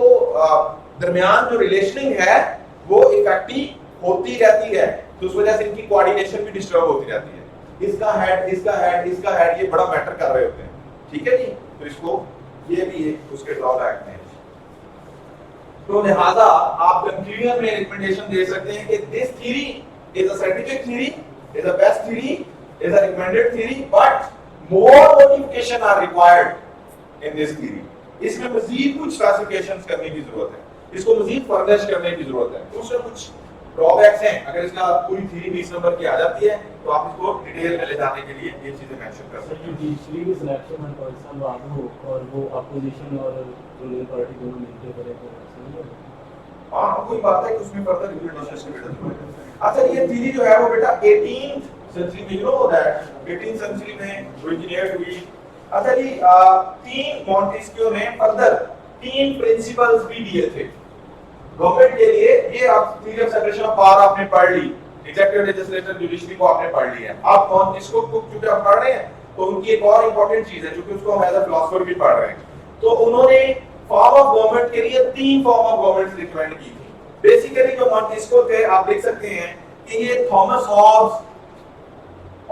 दरमियान जो रिलेशनिंग है वो इफेक्टिव होती रहती है, तो उस वजह से इनकी कोऑर्डिनेशन भी डिस्टर्ब होती रहती है। इसका हेड, इसका हेड, इसका हेड, ये बड़ा मैटर कर रहे होते हैं, ठीक है जी। तो इसको ये भी एक उसके ड्रॉबैक में। तो लिहाजा आप कंक्लूजन में रिकमेंडेशन दे सकते हैं कि this theory is a scientific theory, is a best theory, is a recommended theory, but more modification are required in this theory. इसमें मजीद कुछ स्पेसिफिकेशंस करने की जरूरत है, इसको मजीद फर्निश करने की जरूरत है। उसमें कुछ ड्रॉबैक्स हैं। अगर इसका पूरी थ्योरी 20 नंबर की आ जाती है तो आप इसको डिटेल में ले जाने के लिए ये चीजें मेंशन कर सकते हैं। जुडिशरी की सिलेक्शन में पर्सन लागू और वो अपोजिशन और रूलिंग पार्टी दोनों मिलके करेंगे। हां, कोई बात है कि उसमें फर्दर रिकमेंडेशंस की जरूरत है। अच्छा, ये थ्योरी जो है वो बेटा 18th सेंचुरी में, you know that 18th century में ओरिजिनेट हुई। अच्छा जी, 3 मॉन्टेस्क्यू ने फर्दर 3 प्रिंसिपल्स भी दिए थे गवर्नमेंट के लिए। ये आप theory of separation of power आपने पढ़ ली, एग्जीक्यूटिव, लेजिस्लेचर, जुडिशरी को आपने पढ़ लिया। अब कौन इसको क्योंकि आप पढ़ रहे हैं तो उनकी एक और इंपॉर्टेंट चीज है, क्योंकि उसको हम एज अ फिलोसोफर भी पढ़ रहे हैं, तो उन्होंने फॉर्म ऑफ गवर्नमेंट के लिए 3 फॉर्म ऑफ गवर्नमेंट रिकमेंड की थी। बेसिकली जो मॉन्टेस्क्यू थे, आप देख सकते हैं कि ये थॉमस हॉब्स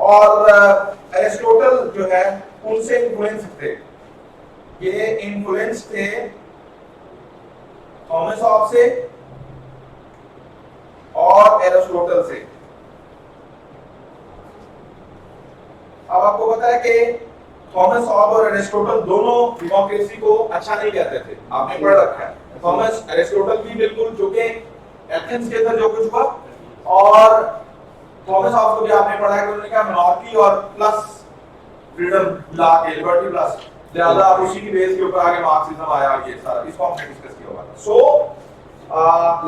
और एरिस्टोटल जो है उनसे इन्फ्लुएंस थे। ये इन्फ्लुएंस थे थॉमस हॉब्स से और एरिस्टोटल से। अब आपको पता है कि थॉमस हॉब और एरिस्टोटल दोनों डेमोक्रेसी को अच्छा नहीं कहते थे, आपने पढ़ रखा है। थॉमस एरिस्टोटल भी बिल्कुल, जो कि एथेंस के अंदर जो कुछ हुआ, और थॉमस हॉब्स को भी आपने पढ़ा है कि उन्होंने कहा मोनार्की और प्लस फ्रीडम ला के, लिबर्टी प्लस, ज्यादा उसी की बेस के ऊपर आगे मार्क्सिज्म आया, ये सारा इसको हमने डिस्कस किया हुआ था। सो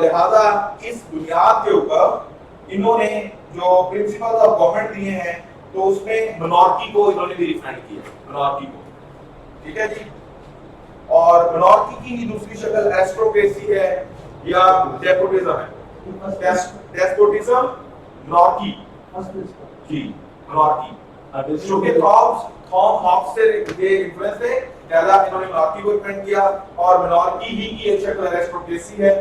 लिहाजा इस बुनियाद के ऊपर इन्होंने जो प्रिंसिपल ऑफ गवर्नमेंट दिए हैं, तो उसमें मोनार्की को इन्होंने भी रिफाइन किया, मोनार्की को, ठीक है जी। और मोनार्की की ही दूसरी शक्ल एरिस्टोक्रेसी है या डेस्पोटिज्म है। डेस्पोटिज्म, मोनार्की जी, मोनार्की, जो कि थॉम हॉब्स से ये इन्फ्लुएंस थे, ज्यादा इन्होंने मोनार्की को रिफाइन किया। और मोनार्की ही की एक शक्ल एरिस्टोक्रेसी है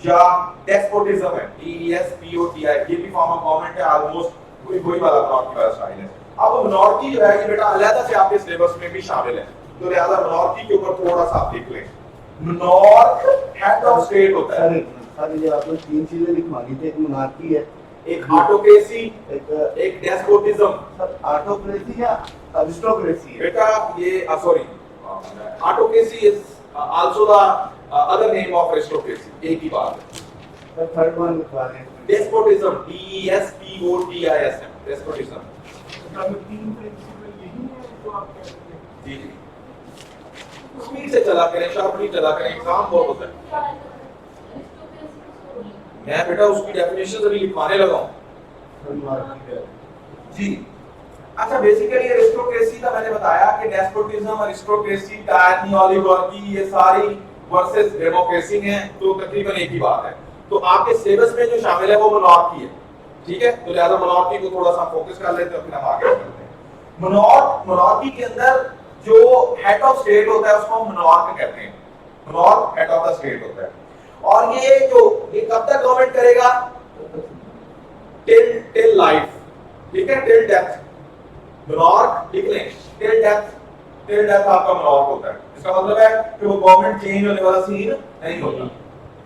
या डेस्पोटिज्म है, DESPOTI, ये भी फॉर्म ऑफ गवर्नमेंट है, ऑलमोस्ट कोई वाला मोनार्की वाला स्टाइल है। अब मोनार्की जो है ये बेटा अलग से आपके सिलेबस में भी शामिल है, तो लिहाजा मोनार्की के ऊपर थोड़ा सा आप देख लें। मोनार्क हेड ऑफ स्टेट होता है। सर ये आपने तीन चीजें लिखवानी थी, एक मोनार्की है, एक ऑटोक्रेसी, एक डेस्पोटिज्म। सर ऑटोक्रेसी या अरिस्टोक्रेसी है बेटा ये sorry, autocracy is also the other name of aristocracy, एक ही बात है। सर थर्ड वन लिखवा दें। Despotism, DESPOTISM, despotism. तीन प्रिंसिपल यही है जो आप कहते हैं। जी जी, स्पीड से चला करें, शार्पली चला करें, एग्जाम बहुत होता है। मैं बेटा उसकी डेफिनेशन अभी लिखवाने लगा हूं जी। अच्छा, बेसिकली अरिस्टोक्रेसी का मैंने बताया कि डेस्पोटिज्म, अरिस्टोक्रेसी, टायरनी, ओलिगार्की, ये सारी वर्सेस डेमोक्रेसी हैं, तो तकरीबन एक ही बात है। तो आपके सिलेबस में जो शामिल है वो मोनार्की है, ठीक है। तो लिहाजा मोनार्की को थोड़ा सा फोकस कर लेते हैं, फिर हम आगे चलते हैं। मोनार्की के अंदर जो हेड ऑफ स्टेट होता है उसको मोनार्क कहते हैं। Monarch head of the state होता है। और ये कब तक गवर्नमेंट करेगा? टिल लाइफ, ठीक है, टिल डेथ। मोनार्क लिख लें, टिल डेथ आपका मोनार्क होता है। इसका मतलब है कि वो गवर्नमेंट चेंज होने वाला सीन नहीं होता।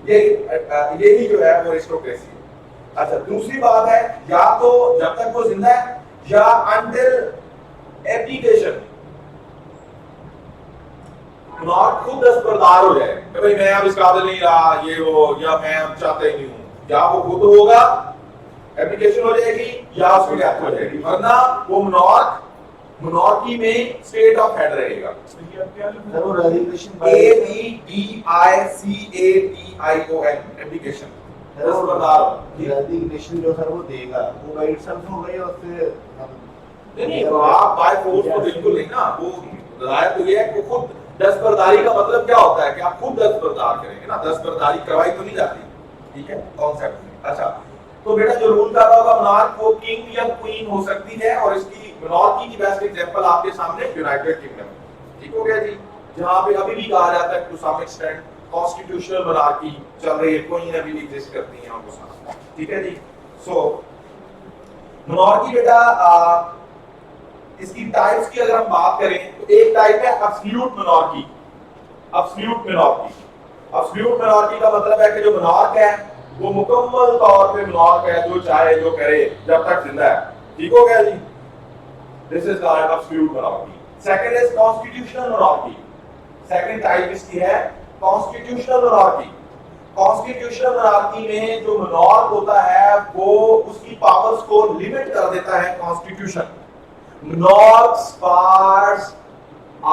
यही जो है वो अरिस्टोक्रेसी है। अच्छा, दूसरी बात है, या तो जब तक वो जिंदा है या अंटिल एब्डिकेशन, मोनार्क खुद दस्तबरदार हो जाए कि भाई मैं अब इस काबिल नहीं रहा, ये वो, या मैं अब चाहता ही नहीं हूं, या वो खुद होगा, एब्डिकेशन हो जाएगी, या उसकी डेथ हो जाएगी, वरना वो मोनार्की में स्टेट ऑफ हेड रहेगा। सर वो रेजिग्नेशन ABDICATION, एब्डिकेशन, दस्तबरदार। रेजिग्नेशन जो सर वो देगा वो बाय इटसेल्फ हो गई, और फिर नहीं, आप बाय फोर्स तो बिल्कुल नहीं ना। वो राय तो ये है कि खुद दस्तबरदारी का मतलब क्या होता है कि आप खुद दस्तबरदार करेंगे ना, दस्तबरदारी करवाई तो नहीं जाती, ठीक है, कॉन्सेप्ट। अच्छा, तो बेटा जो रूल कर रहा होगा मोनार्क, वो किंग या क्वीन हो सकती है, और इसकी मोनार्की की बेस्ट एग्जांपल आपके सामने यूनाइटेड किंगडम, ठीक हो गया जी, जहां पे अभी भी कहा जाता है to some extent constitutional monarchy चल रही है, क्वीन अभी भी एग्जिस्ट करती है आपके साथ, ठीक है जी। सो मोनार्की बेटा इसकी टाइप्स की अगर हम बात करें तो एक टाइप है absolute monarchy. Absolute monarchy, absolute monarchy का मतलब है कि जो मोनार्क है वो मुकम्मल तौर पे मोनार्क है, जो चाहे जो करे जब तक जिंदा है, ठीक हो गया जी। This is called absolute monarchy. Second is constitutional monarchy. Second type इसकी है कॉन्स्टिट्यूशनल मोनार्की। कॉन्स्टिट्यूशनल मोनार्की में जो मोनार्क होता है वो उसकी पावर्स को लिमिट कर देता है constitution. Monarch's powers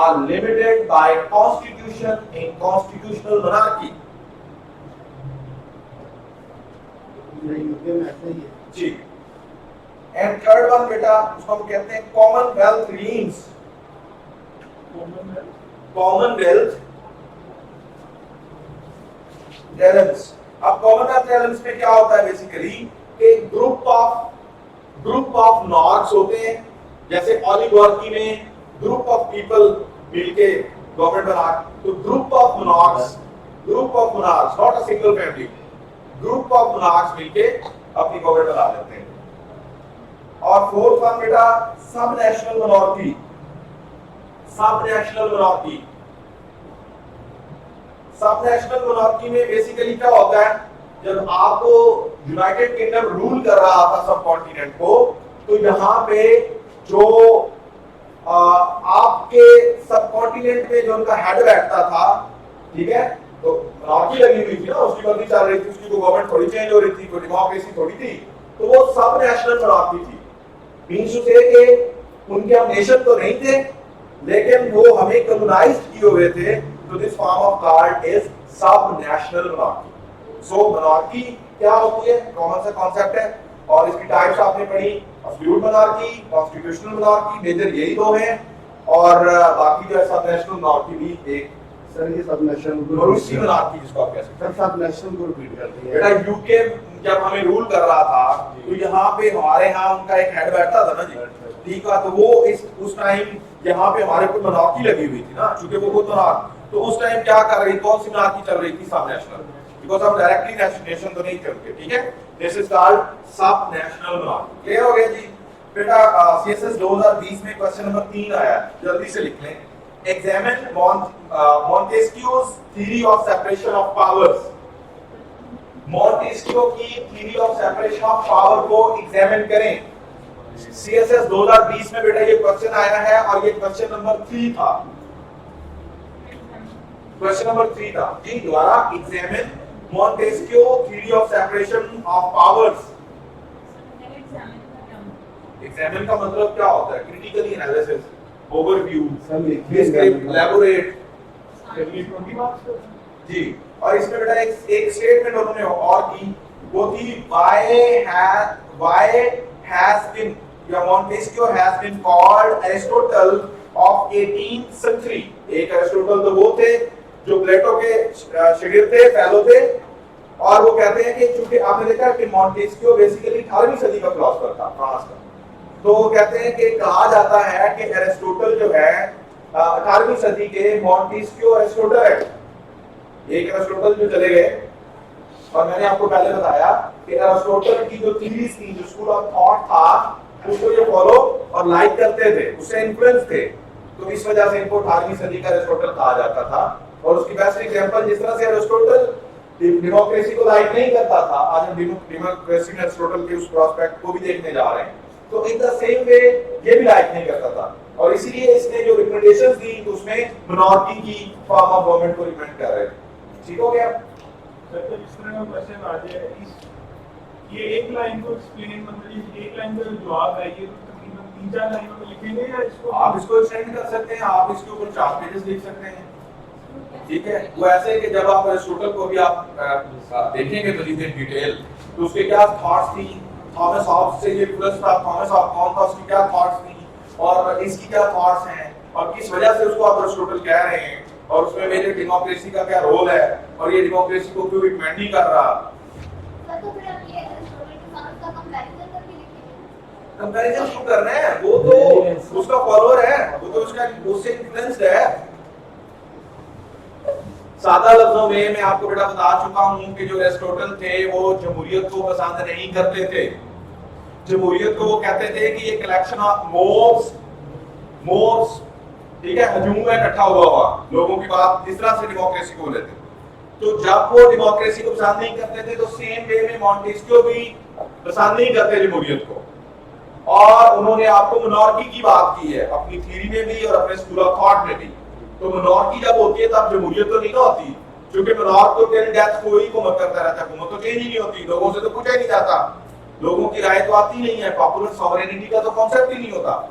are limited by constitution in constitutional monarchy. UK में ऐसे ही है जी। एंड थर्ड वन बेटा उसको हम कहते हैं कॉमनवेल्थ रीम्स। Commonwealth realms. अब कॉमनवेल्थ रेलम्स में क्या होता है बेसिकली, एक ग्रुप ऑफ नॉर्ड्स होते हैं, जैसे ओलिगार्की में ग्रुप ऑफ पीपल मिलके गवर्नमेंट बना, तो group of monarchs, not a single family, group of monarchs मिलके अपनी गवर्नमेंट बना लेते हैं। और फोर्थ वन बेटा सब नेशनल मोनार्की। सब नेशनल मोनार्की। सब नेशनल मोनार्की में बेसिकली क्या होता है, जब आपको यूनाइटेड किंगडम रूल कर रहा था सब कॉन्टिनेंट को, तो यहाँ पे जो आपके सब कॉन्टिनेंट में जो उनका हेड बैठता था, ठीक है, तो मोनार्की लगी हुई थी ना, उसकी मर्जी चल रही थी, उसकी तो गवर्नमेंट थोड़ी चेंज हो रही थी, कोई डेमोक्रेसी थोड़ी थी, तो वो सब नेशनल मोनार्की थी। मींस टू से कि उनके हम नेशन तो नहीं थे, लेकिन वो हमें कॉलोनाइज किए हुए थे, तो this form of card is सब नेशनल मोनार्की। सो मोनार्की क्या होती है, कौन सा कॉन्सेप्ट है, और इसकी टाइप्स आपने पढ़ी, absolute monarchy, constitutional monarchy, major यही दो हैं, और बाकी जो है सब नेशनल मोनार्की भी एक। सर ये सब नेशनल रूसी मोनार्की जिसको आप कह सकते हैं। सर सब नेशनल को रिपीट करते हैं। बेटा यूके जब हमें रूल कर रहा था, तो यहाँ पे हमारे यहाँ उनका एक हेड बैठता था ना जी, ठीक है, तो वो उस टाइम यहाँ पे हमारे को मोनार्की लगी हुई थी ना, चूंकि वो खुद मोनार्क, तो उस टाइम क्या कर रही, कौन सी मोनार्की चल रही थी, सब नेशनल, बिकॉज़ हम डायरेक्टली नेशन तो नहीं चलते, ठीक है, दिस इज कॉल्ड सब नेशनल मोनार्की। क्लियर हो गया जी। बेटा सीएसएस 2020 में क्वेश्चन नंबर 3 आया, जल्दी से लिख लें। Examine Montesquieu's theory of separation of powers। Montesquieu की theory of separation of power को एग्जामिन करें। CSS 2020 में बेटा ये क्वेश्चन आया है, और ये क्वेश्चन नंबर 3 था, क्वेश्चन नंबर 3 था जी। द्वारा examine Montesquieu theory of separation of powers। Examine का मतलब क्या होता है, critically analysis, overview, describe, elaborate जी। और इसमें बेटा एक स्टेटमेंट उन्होंने और की, वो थी why has been या Montesquieu has been called Aristotle of 18th century। एक एरिस्टोटल तो वो थे जो प्लेटो के शागिर्द थे, फेलो थे, और वो कहते हैं कि चूंकि आपने देखा कि Montesquieu बेसिकली 18वीं सदी का फिलोसोफर था फ्रांस का, तो वो कहते हैं कि कहा जाता है कि एरिस्टोटल जो है 18वीं सदी के Montesquieu एरिस्टोटल है। एक एरिस्टोटल जो चले गए, और मैंने आपको पहले बताया कि एरिस्टोटल की जो थीरीज थी, जो स्कूल ऑफ थॉट था, उसको ये फॉलो और लाइक करते थे, उससे इन्फ्लुएंस थे, तो इस वजह से इनको 18वीं सदी का एरिस्टोटल कहा जाता था। और उसकी बेस्ट एग्जांपल, जिस तरह से एरिस्टोटल डेमोक्रेसी को लाइक नहीं करता था, आज हम डेमोक्रेसी में एरिस्टोटल के उस प्रोस्पेक्ट को भी देखने जा रहे हैं, तो इन द सेम वे ये भी लाइक नहीं करता था, और इसीलिए इसने जो रिकमेंडेशंस दी, तो उसमें मोनार्की की फॉर्म ऑफ गवर्नमेंट को रिकमेंड कर रहे थे। ठीक हो गया सर? तो इस तरह का क्वेश्चन आ जाए, ये एक लाइन को एक्सप्लेन, मतलब ये एक लाइन का जवाब है, ये तो तकरीबन 3-4 लाइनों में लिखेंगे, या इसको आप इसको एक्सटेंड कर सकते हैं, आप इसके ऊपर 4 पेजेस लिख सकते हैं, ठीक है। वो ऐसे है कि जब आप एरिस्टोटल को भी आप देखेंगे मजीद इन डिटेल, तो उसके क्या थॉट्स थी, थॉमस हॉब्स से ये प्लस था, थॉमस हॉब्स कौन था, उसकी क्या थॉट्स थी, और इसकी क्या थॉट्स हैं, और किस वजह से उसको आप एरिस्टोटल कह रहे हैं, और उसमें मेरे डेमोक्रेसी का क्या रोल है, और ये डेमोक्रेसी को क्यों रिकमेंड नहीं कर रहा। तो फिर आप ये एरिस्टोटल के साथ उसका कंपैरिजन करके लिखेंगे। कंपैरिजन क्यों करना है, वो तो उसका फॉलोअर है, वो तो उसका उससे इन्फ्लुएंस्ड है। सादा लफ्जों में मैं आपको बेटा बता चुका हूं कि जो एरिस्टोटल थे वो जमहूरियत को पसंद नहीं करते थे। जमहूरियत को वो कहते थे कि ये कलेक्शन ऑफ मोब्स, ठीक है, हजूम में इकट्ठा हुआ लोगों की बात, इस तरह से डेमोक्रेसी को लेते थे। तो जब वो डेमोक्रेसी को पसंद नहीं करते थे, तो सेम वे में मॉन्टेस्क्यू भी पसंद नहीं करते जमहूरियत को, और उन्होंने आपको मोनार्की की बात की है अपनी थ्योरी में भी और अपने स्कूल ऑफ थॉट में भी। तो मोनार्की जब होती है तब जमहूरियत तो नहीं ना होती, क्योंकि मोनार्क तो टिल डेथ कोई हुकूमत करता रहता है, हुकूमत तो चेंज ही नहीं होती, लोगों से तो पूछा ही नहीं जाता, लोगों की राय तो आती नहीं है, पॉपुलर सॉवरेनिटी का तो कॉन्सेप्ट ही नहीं होता।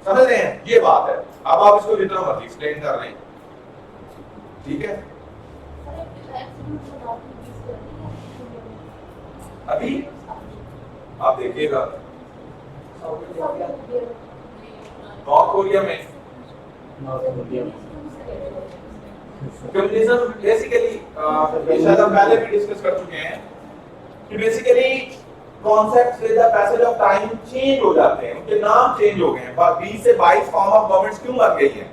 समझ रहे हैं, ये बात है। अब आप इसको जितना मर्जी एक्सप्लेन कर रहे हैं, ठीक है। अभी आप देखिएगा नॉर्थ कोरिया में कम्युनिज्म बेसिकली शायद हम पहले भी डिस्कस कर चुके हैं कि basically concepts with the passage of time change हो जाते हैं, उनके नाम चेंज हो गए हैं। 20 से 22 फॉर्म ऑफ गवर्नमेंट्स क्यों बन गई हैं?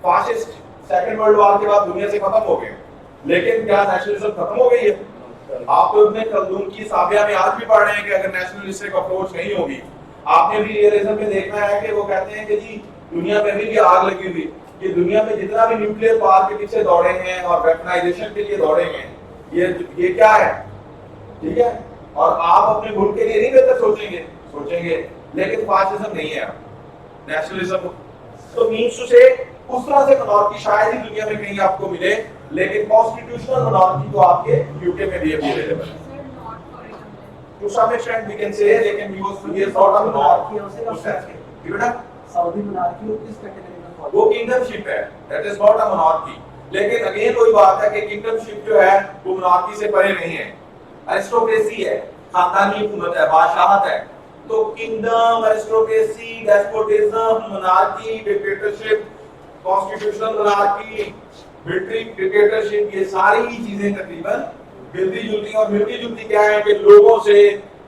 फासिस्ट सेकंड वर्ल्ड वॉर के बाद दुनिया से खत्म हो गए, लेकिन क्या नेशनलिज्म खत्म हो गई है? आप तो इब्न खल्दून की साबिया में आज भी पढ़ रहे हैं कि अगर नेशनलिस्टिक अप्रोच नहीं होगी, आपने भी रियलिज्म में देखना है कि वो कहते हैं कि जी दुनिया में भी आग लगी हुई, कि दुनिया में जितना भी न्यूक्लियर पावर के पीछे दौड़े हैं और वेपनाइजेशन के लिए दौड़े हैं, ये क्या है, ठीक है। और आप अपने मुल्क के लिए नहीं बेहतर सोचेंगे, लेकिन फासिज्म नहीं है, नेशनलिज्म। तो मीन्स टू से उस तरह से मोनार्की शायद ही दुनिया में कहीं आपको मिले, लेकिन कॉन्स्टिट्यूशनल मोनार्की तो आपके यूके में भी अवेलेबल है। To some extent we can say, लेकिन he is not a monarchy उस sense में। ठीक है ना? सऊदी मोनार्की को किस कैटेगरी में फॉलो? वो किंगडमशिप है, that is not a monarchy। लेकिन अगेन वही बात है कि किंगडमशिप जो है वो मोनार्की से परे नहीं है, एरिस्टोक्रेसी है, खानदानी हुकूमत है, बादशाहत है। तो kingdom, aristocracy, despotism, monarchy, dictatorship, constitutional monarchy, military dictatorship, ये सारी ही चीजें तकरीबन मिलती जुलती। और मिलती जुलती क्या है कि लोगों से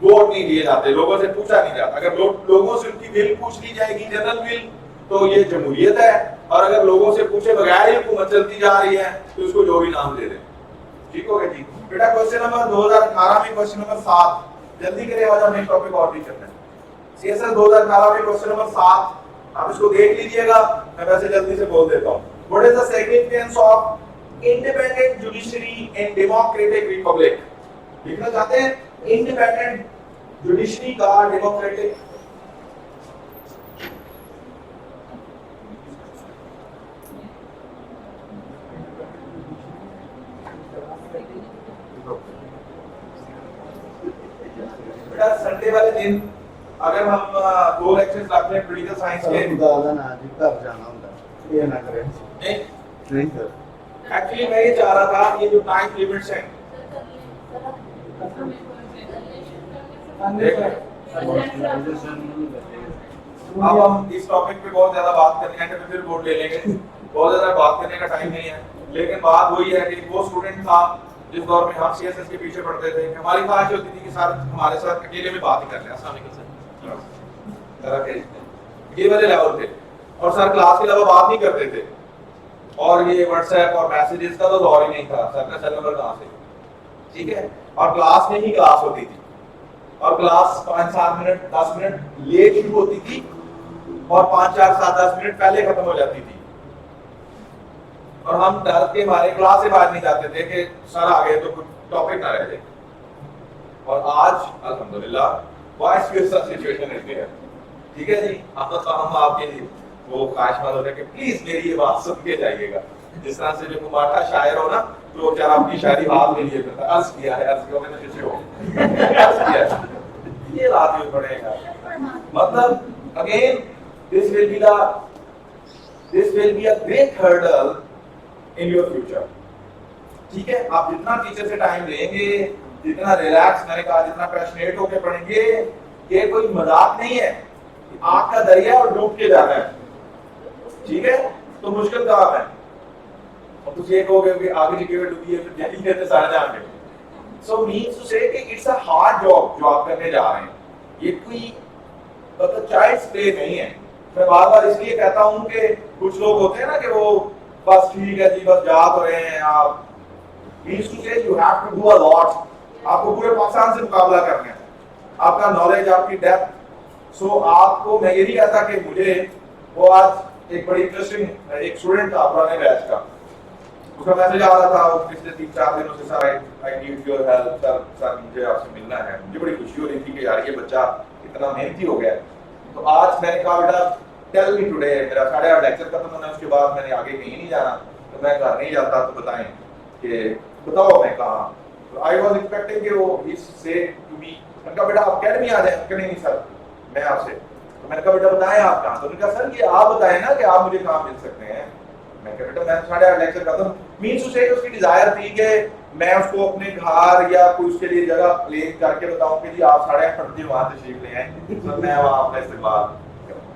वोट नहीं दिए जाते, लोगों से पूछा नहीं जाता। अगर लोगों से उनकी विल पूछ ली जाएगी, जनरल विल, तो ये जमहूरियत है। और अगर लोगों से पूछे बगैर ही हुकूमत चलती जा रही है तो उसको जो भी नाम दे दें। ठीक हो गया जी बेटा। क्वेश्चन नंबर 2018 में क्वेश्चन नंबर 7, जल्दी करें आज हमें टॉपिक और भी करना है। सीएसएस 2018 में क्वेश्चन नंबर 7, आप इसको देख लीजिएगा, मैं वैसे जल्दी से बोल देता हूं। What is the significance of independent judiciary in democratic Republic? लिखना चाहते हैं इंडिपेंडेंट जुडिशरी का डेमोक्रेटिक बेटा। संडे वाले दिन अगर हम 2 लेक्चर्स रखते हैं पॉलिटिकल साइंस के, घर जाना होता ये ना करें। नहीं सर, एक्चुअली मैं ये चाह रहा था ये जो टाइम लिमिट्स हैं, अब हम इस टॉपिक पे बहुत ज्यादा बात करने हैं, फिर बोर्ड ले लेंगे, बहुत ज्यादा बात करने का टाइम नहीं है। लेकिन बात वही है कि वो स्टूडेंट था जिस दौर में हम सीएसएस के पीछे पढ़ते थे, हमारी ख्वाहिश होती थी कि सर हमारे साथ अकेले में बात ही कर लें। अस्सलाम वालेकुम सर, ये वाले लेवल थे, और सर क्लास के अलावा बात नहीं करते थे। और ये व्हाट्सएप और मैसेजेस का तो दौर ही नहीं था, सर का सेल नंबर कहाँ से, ठीक है। और क्लास में ही क्लास होती थी, और क्लास 5-7 मिनट 10 मिनट लेट शुरू होती थी और 5-4-7-10 मिनट पहले खत्म हो जाती थी। और हम डर के हमारे क्लास से बाहर नहीं जाते थे कि सर आ गए तो कुछ टॉपिक ना रह जाए। और आज अल्हम्दुलिल्लाह वाइस वर्सा सिचुएशन रहती है, ठीक है जी। हम आपके लिए वो ख्वाहिशमंद होते हैं कि प्लीज मेरी ये बात सुन के जाइएगा। जिस तरह से जो कुमाठा शायर हो ना, तो बेचारा आपकी शायरी हाथ में लिए करता, अर्ज किया है, अर्ज मैंने किसी हो अर्ज किया है, ये रात में पड़ेगा। मतलब again this will be a great hurdle in your future, ठीक है। आप जितना टीचर से टाइम लेंगे, जितना रिलैक्स, मैंने कहा जितना पैशनेट होकर पढ़ेंगे, ये कोई मजाक नहीं है। आग का दरिया और डूब के जाना है, ठीक है। तो मुश्किल काम है, और तुझे ये कहोगे कि आगे जी के डूबी है, फिर जल्दी करते सारे जाएंगे। सो मींस टू से कि इट्स अ हार्ड जॉब जो आप करने जा रहे हैं, ये कोई मतलब चाइल्ड्स प्ले नहीं है। मैं बार-बार इसलिए कहता हूं कि कुछ लोग होते हैं ना कि वो बस ठीक है जी, बस जा तो रहे हैं आप। Means to say you have to do a lot. आपको पूरे पाकिस्तान से मुकाबला करना है, आपका नॉलेज, आपकी डेप्थ। सो आपको मैं ये नहीं कहता कि मुझे वो आज एक बड़ी इंटरेस्टिंग एक स्टूडेंट था पुराने बैच का, उसका मैसेज आ रहा था पिछले 3-4 दिनों से, sir I need your help, sir मुझे आपसे मिलना है। मुझे बड़ी खुशी हो रही थी कि यार ये बच्चा इतना मेहनती हो गया। तो आज मैंने कहा बेटा टेल मी टुडे, मेरा 8:30 लेक्चर खत्म होना, उसके बाद मैंने आगे कहीं नहीं जाना, तो मैं घर नहीं जाता, तो बताएं कि बताओ मैं कहाँ। तो आई वाज एक्सपेक्टिंग कि वो ही से टू मी, मैंने कहा बेटा आप अकेडमी आ जाए। कि नहीं सर मैं आपसे, तो मैंने कहा बेटा बताएं आप कहाँ। तो उन्होंने कहा सर ये आप बताएं ना कि आप मुझे कहाँ मिल सकते हैं। मैं कहा बेटा मैं 8:30 लेक्चर खत्म, मीन्स उसे उसकी डिजायर थी कि मैं उसको अपने घर या कोई उसके लिए जगह प्लेन करके बताऊं कि जी आप 8:30 बजे वहां तशरीफ ले आए, तो मैं वहां अपना इस्तेमाल करूंगा।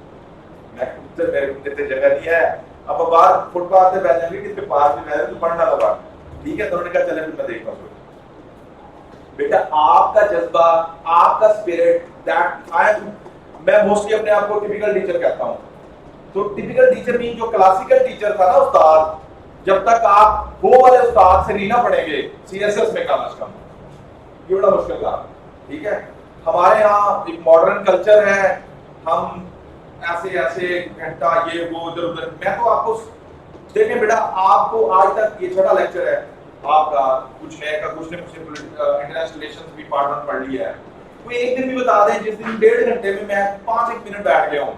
मैं खुद से मेरे को जगह नहीं है, अब बाहर फुटपाथ पे बैठ जाएंगे, किसके पास में बैठ तो पढ़ना लगा, ठीक है। तो उन्होंने कहा चले फिर मैं देखता हूँ। बेटा आपका जज्बा, आपका स्पिरिट, दैट आई एम, मैं मोस्टली अपने आप को टिपिकल टीचर कहता हूँ। तो टिपिकल टीचर मीन जो क्लासिकल टीचर था ना उस्ताद, जब तक आप वो वाले उस्ताद से नहीं ना पढ़ेंगे सीएसएस में कम से कम, ये बड़ा मुश्किल काम, ठीक है। हमारे यहाँ एक मॉडर्न कल्चर है, हम ऐसे घंटा ये वो इधर उधर। मैं तो आपको देखें बेटा, आपको आज तक ये छोटा लेक्चर है आपका, कुछ नए का कुछ ने मुझसे इंटरनेशनल रिलेशंस भी पार्ट 1 पढ़ लिया है। कोई एक दिन भी बता दें जिस दिन 1.5 घंटे में मैं 5-1 मिनट बैठ गया हूं,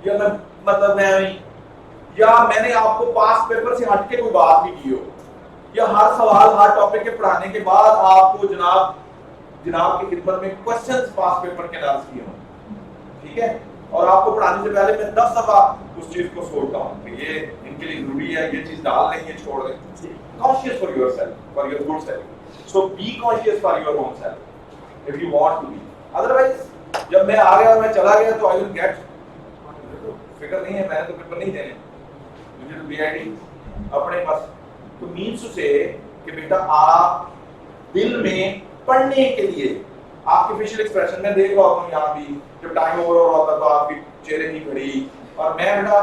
या मैं मतलब मैं या मैंने आपको पास पेपर से हट के कोई बात भी की हो, या हर सवाल हर टॉपिक के पढ़ाने के बाद आपको जनाब की खिदमत में क्वेश्चंस पास पेपर के अंदाज किए हो, ठीक है, और आपको पढ़ाने से पहले मैं 10 दफा उस चीज को सोचता हूं कि ये इनके लिए जरूरी है, ये चीज डाल दें, ये छोड़ दें। Conscious for yourself, for your good self, so be conscious for your own self if you want to be. Otherwise जब मैं आ गया, मैं चला गया, तो आई विल गेट फिक्र नहीं है, मैंने तो पेपर नहीं देने, मुझे तो बीआईडी अपने पास। तो मीन्स से कि बेटा आप दिल में पढ़ने के लिए, आपके फेशियल एक्सप्रेशन में देख रहा हूं यहाँ भी, जब टाइम ओवर हो रहा था तो आपकी चेहरे नहीं खड़ी, और मैं बेटा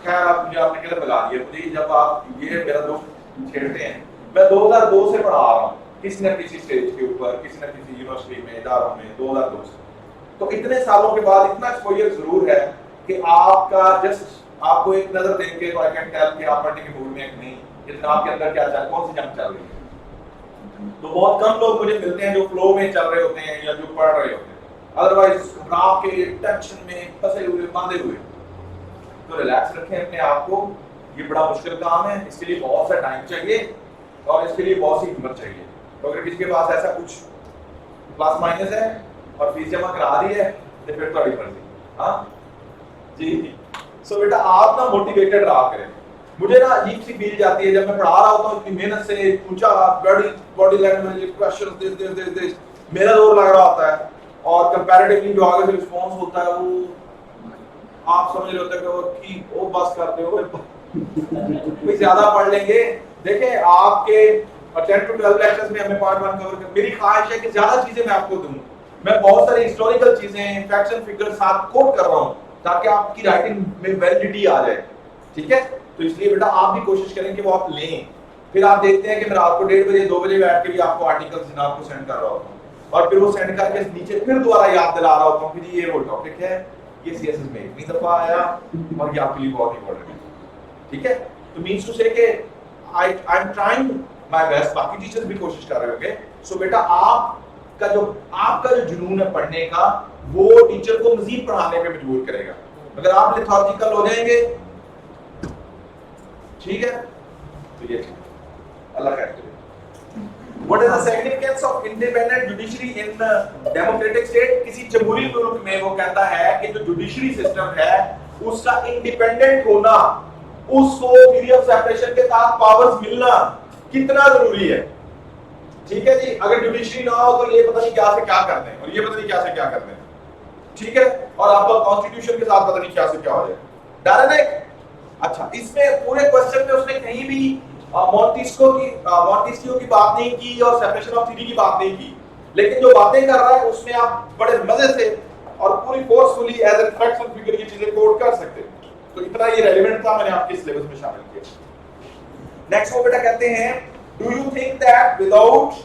खैर आप मुझे आपने किधर लगा दिया मुझे, जब आप ये मेरा दोस्त छेड़ते हैं, मैं 2002 से पढ़ा रहा हूँ किसी न किसी स्टेज के ऊपर, किसी न किसी यूनिवर्सिटी में, इदारों में, 2002 से। तो इतने सालों के बाद इतना एक्सपोजर जरूर है कि आपका जस्ट आपको एक नजर देख के तो आई कैन टेल कि आप पढ़ने के मूड में है कि नहीं, इतना आपके अंदर क्या चल, कौन सी जंग चल रही है। तो बहुत कम लोग मुझे मिलते हैं जो फ्लो में चल रहे होते हैं या जो पढ़ रहे होते हैं, अदरवाइज घबराव के टेंशन में फंसे हुए, बांधे हुए। तो रिलैक्स रखें अपने आप को, ये बड़ा मुश्किल काम है, इसके लिए बहुत सा टाइम चाहिए और इसके लिए बहुत सी हिम्मत चाहिए। तो अगर किसी के पास ऐसा कुछ प्लस माइनस है और फीस जमा करा दी है तो फिर तो मर्जी। हाँ जी, सो बेटा आप ना मोटिवेटेड रहा करें। मुझे ना अजीब सी फील जाती है जब मैं पढ़ा रहा होता हूँ, इतनी मेहनत से ऊंचा बॉडी लैंग्वेज क्वेश्चन दे मेरा जोर लग रहा होता है, और कंपैरेटिवली जो आगे से रिस्पांस होता है वो आप समझ रहे होते हैं कि वो ठीक वो बस करते हो कोई ज्यादा पढ़ लेंगे। देखें आपके 10 to 12 लेक्चर्स में हमें पार्ट 1 कवर कर, मेरी ख्वाहिश है कि ज्यादा चीजें मैं आपको दूं। मैं बहुत सारी हिस्टोरिकल चीजें, फैक्ट्स एंड फिगर्स साथ कोट कर रहा हूं ताकि आपकी राइटिंग में वैलिडिटी आ जाए, ठीक है। तो इसलिए बेटा आप भी कोशिश करें कि वो आप लें। फिर आप देखते हैं कि मैं रात को 1:30 बजे 2 बजे बैठ के भी आपको आर्टिकल्स जनाब को सेंड कर रहा होता हूँ, और फिर वो सेंड करके नीचे फिर दोबारा याद दिला रहा होता हूँ कि जी ये वो टॉपिक है, ये सीएसएस में इतनी दफा आया और ये आपके लिए बहुत इंपॉर्टेंट है, ठीक है। तो मींस टू से कि I am trying my best, बाकी टीचर्स भी कोशिश कर रहे होंगे। सो बेटा आपका जो जुनून है पढ़ने का, वो टीचर को मजीद पढ़ाने पे मजबूर करेगा। अगर आप लिथार्जिकल हो जाएंगे, ठीक है, तो ये अल्लाह खैर करे। What is the significance of independent judiciary in democratic state? किसी जमहूरी मुल्क में वो कहता है कि जो जुडिशरी सिस्टम है उसका इंडिपेंडेंट होना, उसको डिग्री ऑफ सेपरेशन के साथ पावर्स मिलना कितना जरूरी है, ठीक है जी। अगर जुडिशरी ना हो तो ये पता नहीं क्या से क्या करते हैं, और ये पता नहीं क्या से क्या करते हैं, ठीक है, और आपका कॉन्स्टिट्यूशन के साथ पता नहीं क्या से क्या हो जाए, डर है ना। अच्छा, इसमें पूरे क्वेश्चन में उसने कहीं भी मॉन्टेस्क्यू की बात नहीं की और सेपरेशन ऑफ थ्योरी की बात नहीं की, लेकिन जो बातें कर रहा है उसमें आप बड़े मजे से और पूरी forcefully as a facts and figure ये चीजें कोड कर सकते हैं। तो इतना ये रेलेवेंट था, मैंने आपके सिलेबस में शामिल किया। नेक्स्ट वो बेटा कहते हैं, do you think that without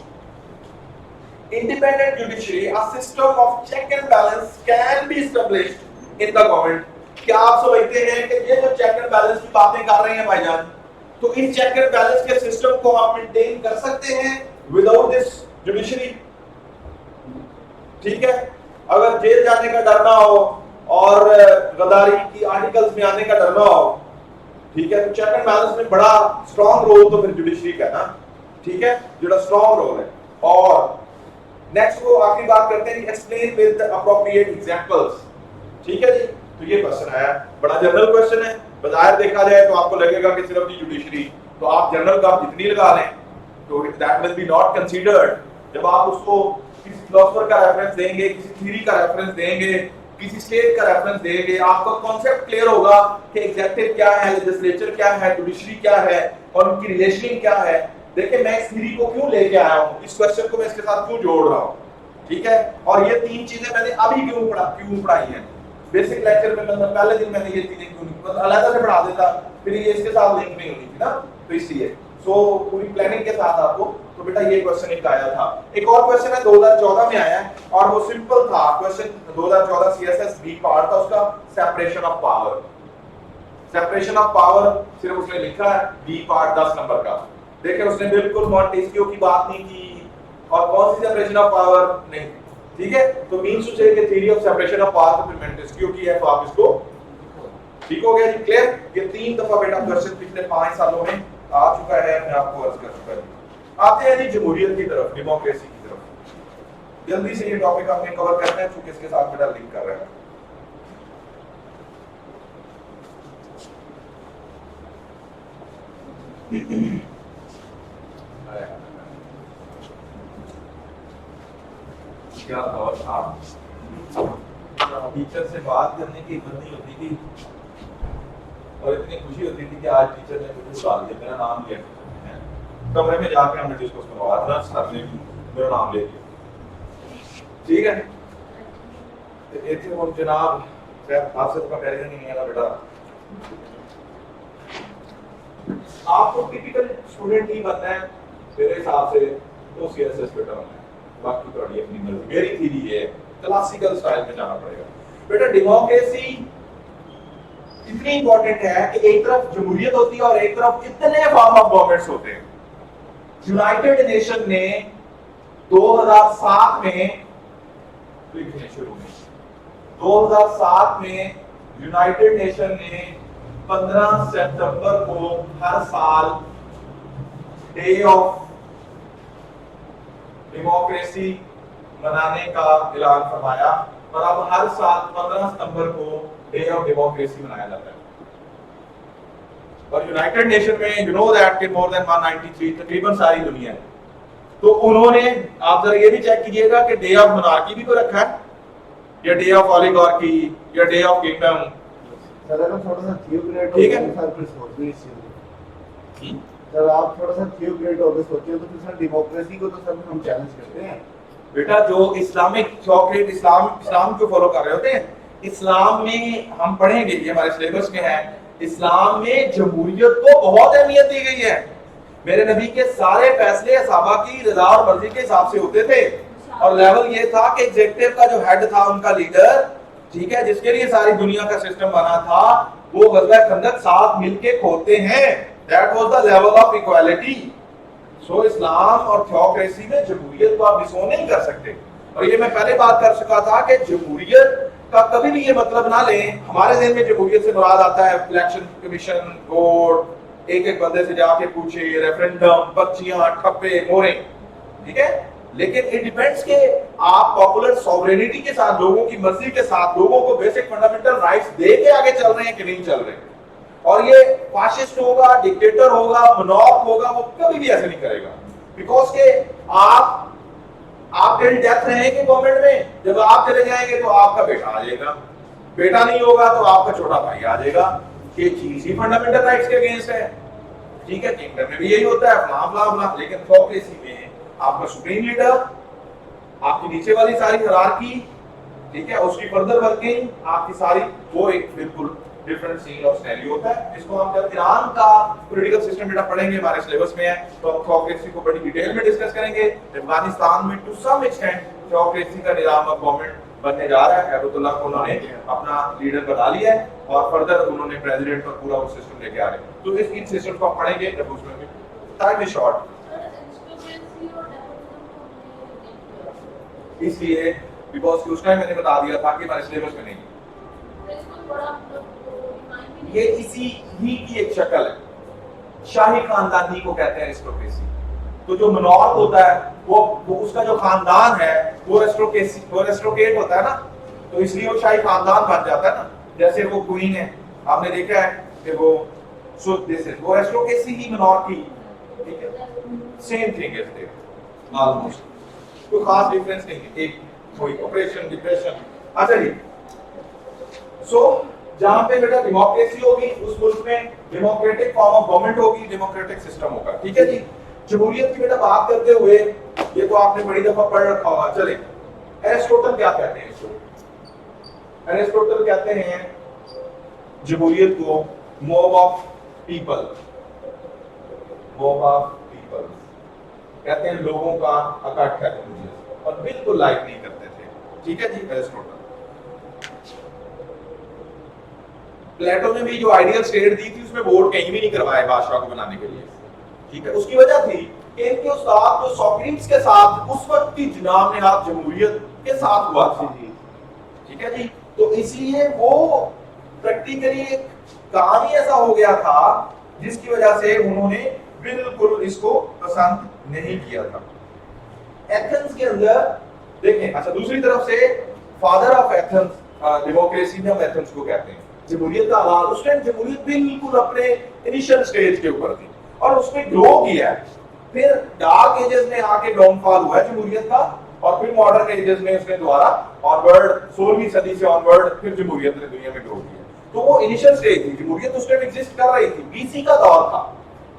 independent judiciary a system of check and balance can be established in the government? क्या आप समझते हैं कि ये जो चेक एंड बैलेंस की बातें कर रहे हैं भाईजान, तो इस चेक एंड बैलेंस के सिस्टम को आप मेंटेन कर सकते हैं विदाउट दिस जुडिशरी, ठीक है। अगर जेल जाने का डर ना हो और गद्दारी की आर्टिकल्स में आने का डर ना हो, ठीक है, तो चेक एंड बैलेंस में बड़ा स्ट्रॉन्ग रोल तो फिर जुडिशरी का ना, ठीक है, जो स्ट्रॉन्ग रोल है। और नेक्स्ट को आखिरी बात करते हैं, एक्सप्लेन विद अप्रोप्रिएट एग्जांपल्स, ठीक है जी। तो ये क्वेश्चन आया, बड़ा जनरल क्वेश्चन है, बाहर देखा जाए तो आपको लगेगा कि सिर्फ दी जुडिशरी, तो आप जनरल का जितनी लगा लें तो that will be not considered. जब आप उसको किसी फिलोसोफर का रेफरेंस देंगे, किसी थ्योरी का रेफरेंस देंगे, किसी स्टेट का रेफरेंस देंगे, आपका कॉन्सेप्ट क्लियर होगा कि एग्जेक्टिव क्या है, लेजिस्लेचर क्या है, जुडिशरी क्या है और उनकी रिलेशनिंग क्या है। देखिए मैं इस थ्योरी को क्यों लेके आया हूं, इस क्वेश्चन को मैं इसके साथ क्यों जोड़ रहा हूं, ठीक है। और ये तीन चीजें मैंने अभी क्यों पढ़ाई हैं। बेसिक लेक्चर में मतलब पहले दिन मैंने ये चीजें क्यों नहीं, मतलब अलग से पढ़ा देता, फिर ये इसके साथ लिंक नहीं होनी थी ना, तो इसलिए सो पूरी प्लानिंग के साथ आपको। तो बेटा ये क्वेश्चन एक आया था। एक और क्वेश्चन है 2014 में आया है और वो सिंपल था क्वेश्चन, 2014 सीएसएस बी पार्ट था उसका, separation of power. Separation of power सिर्फ उसने लिखा है बी पार्ट 10 नंबर का। देखिए उसने बिल्कुल मॉन्टेस्क्यू की बात नहीं की और कौन सी सेपरेशन ऑफ पावर नहीं, ठीक है। तो मींस टू से कि theory of separation of power तो फिर मॉन्टेस्क्यू की है, तो आप इसको ठीक हो गया जी, क्लियर। ये 3 दफा बेटा क्वेश्चन पिछले 5 सालों में आ चुका है, मैं आपको अर्ज कर चुका हूं। आते हैं जी जमहूरियत की तरफ, डेमोक्रेसी की तरफ। जल्दी से ये टॉपिक आपने कवर करना है क्योंकि इसके साथ बेटा लिंक कर रहा है। क्या और आप टीचर से बात करने की हिम्मत नहीं होती थी और इतनी खुशी होती थी कि आज टीचर ने मुझे बुला लिया, मेरा नाम लिया, कमरे में जाके हमने डिस्कस करवाया था, सर ने मेरा नाम ले लिया, ठीक है। तो इतने हम जनाब आपसे तो कंपैरिजन नहीं है ना बेटा, आपको टिपिकल स्टूडेंट ही बनना है मेरे हिसाब से, तो सीएसएस बेटा बनना है, बाकी तो अपनी मर्जी, मेरी थ्योरी है क्लासिकल स्टाइल में जाना पड़ेगा बेटा। डेमोक्रेसी इतनी इंपॉर्टेंट है कि एक तरफ जमहूरियत होती है और एक तरफ इतने फॉर्म ऑफ गवर्नमेंट्स होते हैं। यूनाइटेड नेशन ने 2007 में 2007 में यूनाइटेड नेशन ने 15 सितंबर को हर साल डे ऑफ डेमोक्रेसी मनाने का ऐलान फरमाया और अब हर साल 15 सितंबर को डे ऑफ डेमोक्रेसी मनाया जाता है। और यूनाइटेड नेशन में यू नो दैट के मोर देन 193 तकरीबन सारी दुनिया है, तो उन्होंने आप जरा ये भी चेक कीजिएगा कि डे ऑफ मोनार्की भी तो रखा है या डे ऑफ ओलिगार्की या डे ऑफ किंगडम। सर अगर थोड़ा सा थियोक्रेट ठीक है सर फिर सोचने इस चीज में सर, आप थोड़ा सा थियोक्रेट होकर सोचिए तो फिर सर डेमोक्रेसी को तो सर हम चैलेंज करते हैं बेटा। जो इस्लामिक थियोक्रेट इस्लाम को फॉलो कर रहे होते हैं, इस्लाम में हम पढ़ेंगे, ये हमारे सिलेबस में है, इस्लाम में जमहूरियत को बहुत अहमियत दी गई है। मेरे नबी के सारे फैसले सहाबा की रजा और मर्जी के हिसाब से होते थे और लेवल ये था कि एग्जीक्यूटिव का जो हेड था, उनका लीडर, ठीक है, जिसके लिए सारी दुनिया का सिस्टम बना था, वो गज़वा खंदक साथ मिलके खोलते हैं। That was the level of equality. So इस्लाम और थियोक्रेसी में जमहूरियत को आप डिसोन नहीं कर सकते। और ये मैं पहले बात कर चुका था कि जमहूरियत का कभी भी ये मतलब ना लें, हमारे ज़हन में जमहूरियत से मुराद आता है इलेक्शन कमीशन, वोट, एक एक बंदे से जाके पूछे, रेफरेंडम, पर्चियां, ठप्पे, मोहरें, ठीक है। लेकिन इट डिपेंड्स कि आप पॉपुलर सॉवरेनिटी के साथ, लोगों की मर्जी के साथ, लोगों को बेसिक फंडामेंटल राइट्स दे के आगे चल रहे हैं कि नहीं चल रहे। और ये फाशिस्ट होगा, डिक्टेटर होगा, मोनॉर्क होगा, वो कभी भी ऐसे नहीं करेगा, बिकॉज के आप टिल डेथ रहेंगे गवर्नमेंट में, जब आप चले जाएंगे तो आपका बेटा आ जाएगा, बेटा नहीं होगा तो आपका छोटा भाई आ जाएगा। ये चीज ही फंडामेंटल राइट्स के अगेंस्ट है, ठीक है। किंगडम में भी यही होता है, फला। लेकिन थियोक्रेसी में आपका सुप्रीम लीडर, आपकी नीचे वाली सारी हायरार्की, ठीक है, उसकी फर्दर वर्किंग, आपकी सारी, वो एक बिल्कुल डिफरेंट सीन ऑफ सिनेरियो होता है। इसको हम जब ईरान का पॉलिटिकल सिस्टम बेटा पढ़ेंगे, हमारे सिलेबस में है, तो हम थियोक्रेसी को बड़ी डिटेल में डिस्कस करेंगे। अफगानिस्तान में टू सम एक्सटेंट थियोक्रेसी का निजाम अब गवर्नमेंट बनने जा रहा है। अब्दुल्ला को उन्होंने अपना लीडर बना लिया है और फर्दर उन्होंने प्रेसिडेंट और पूरा वो सिस्टम लेके आ रहे हैं। तो इस इन सिस्टम को हम पढ़ेंगे जब उसमें टाइम इज शॉर्ट, इसलिए बिकॉज उस टाइम मैंने बता दिया था कि हमारे सिलेबस में नहीं, ये इसी ही की एक शक्ल है। शाही खानदानी को कहते हैं एरिस्टोक्रेसी। तो जो मोनॉर्क होता है वो उसका जो खानदान है वो रेस्ट्रोकेट होता है ना, तो इसलिए वो शाही खानदान बन जाता है ना। जैसे वो क्वीन है, आपने देखा है कि वो वो रेस्ट्रोकेसी ही मोनॉर्की, ठीक है, same thing is there almost, कोई खास डिफरेंस नहीं है, एक कोई ऑपरेशन डिप्रेशन। अच्छा जी, सो जहां पे बेटा डेमोक्रेसी होगी उस मुल्क में डेमोक्रेटिक फॉर्म ऑफ गवर्नमेंट होगी, डेमोक्रेटिक सिस्टम होगा, ठीक है जी। जमहूरियत की बेटा बात करते हुए, ये तो आपने बड़ी दफा पढ़ रखा होगा, चले एरिस्टोटल क्या कहते हैं इसको? एरिस्टोटल कहते हैं जमहूरियत को mob of people, mob of people कहते हैं, लोगों का इकट्ठा है जमहूरियत, और बिल्कुल लाइक नहीं करते थे, ठीक है जी, एरिस्टोटल। प्लेटो ने भी जो आइडियल स्टेट दी थी उसमें वोट कहीं भी नहीं करवाए बादशाह को बनाने के लिए, ठीक है। उसकी वजह थी कि इनके उस्ताद जो सोक्रेटिस के साथ उस वक्त की जुनाब ने हाथ जमहूरियत के साथ हुआ था, ठीक है जी। तो इसलिए वो प्रैक्टिकली एक काम ही ऐसा हो गया था जिसकी वजह से उन्होंने बिल्कुल इसको पसंद नहीं किया था। एथेंस के अंदर देखें, अच्छा दूसरी तरफ से फादर ऑफ एथेंस, डेमोक्रेसी में हम एथेंस को कहते हैं, जमहूरियत का आगाज उस टाइम जमहूरियत बिल्कुल अपने इनिशियल स्टेज के ऊपर थी और उसने ग्रो किया है। फिर डार्क एजेस में आके डाउनफॉल हुआ है जमहूरियत का, और फिर मॉडर्न एजेस में उसने दोबारा ऑनवर्ड 16वीं सदी से ऑनवर्ड फिर जमहूरियत ने दुनिया में ग्रो किया। तो वो इनिशियल स्टेज थी, जमहूरियत उस टाइम एग्जिस्ट कर रही थी, बीसी का दौर था,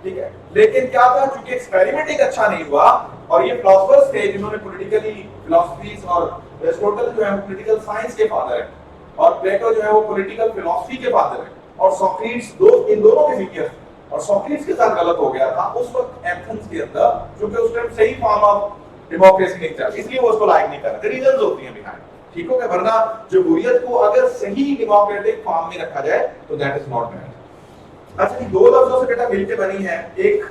ठीक है। लेकिन क्या था, चूंकि एक्सपेरिमेंट एक अच्छा नहीं हुआ और ये फिलोसफर्स थे जिन्होंने पॉलिटिकली फिलॉसफीज, और एरिस्टोटल जो है पॉलिटिकल साइंस के फादर है और प्लेटो जो है वो पॉलिटिकल फिलॉसफी के फादर है, और सोक्रेटिस इन दोनों के फिगर थे। और सोक्रेटिस के साथ गलत हो गया था उस वक्त एथेंस के अंदर, क्योंकि उस टाइम सही फॉर्म ऑफ डेमोक्रेसी नहीं था, इसलिए वो उसको लाइक नहीं कर रहे थे। रीजंस होती हैं बिहाइंड, ठीक हो गया। वरना जमहूरियत को अगर सही डेमोक्रेटिक फॉर्म में रखा जाए तो दैट इज नॉट बैड। अच्छा जी, दो लफ्जों से बेटा मिलके बनी है, एक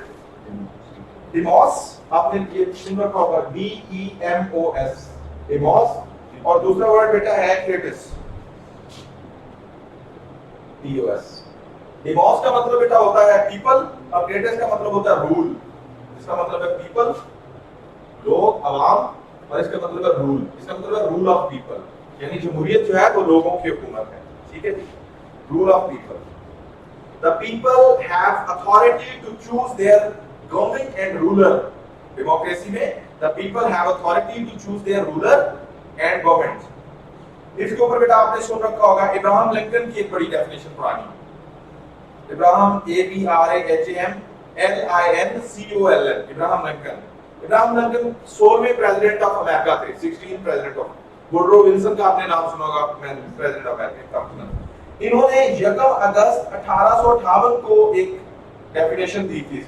डिमोस, आपने ये सुन रखा होगा, DEMOS, डिमोस, और दूसरा वर्ड बेटा है क्रेटिस, DOS। डिमोस का मतलब बेटा होता है पीपल और क्रेटिस का मतलब होता है रूल। इसका मतलब है पीपल, लोग, अवाम, और इसका मतलब है रूल, इसका मतलब है रूल ऑफ पीपल, यानी जमहूरियत जो है वो लोगों की हुकूमत है, ठीक है जी, rule of people. The people have authority to choose their government and ruler. Democracy में the people have authority to choose their ruler and government. इसके ऊपर बेटा आपने सुन रखा होगा इब्राहम लिंकन की एक बड़ी डेफिनेशन पुरानी, Abraham ABRAHAM LINCOLN, Abraham Lincoln. Abraham Lincoln 16वें प्रेसिडेंट ऑफ अमेरिका थे, 16 प्रेसिडेंट ऑफ, वुडरो विल्सन का आपने नाम सुना होगा, प्रेसिडेंट ऑफ अमेरिका। इन्होंने 1 अगस्त 1858 को एक डेफिनेशन दी थी,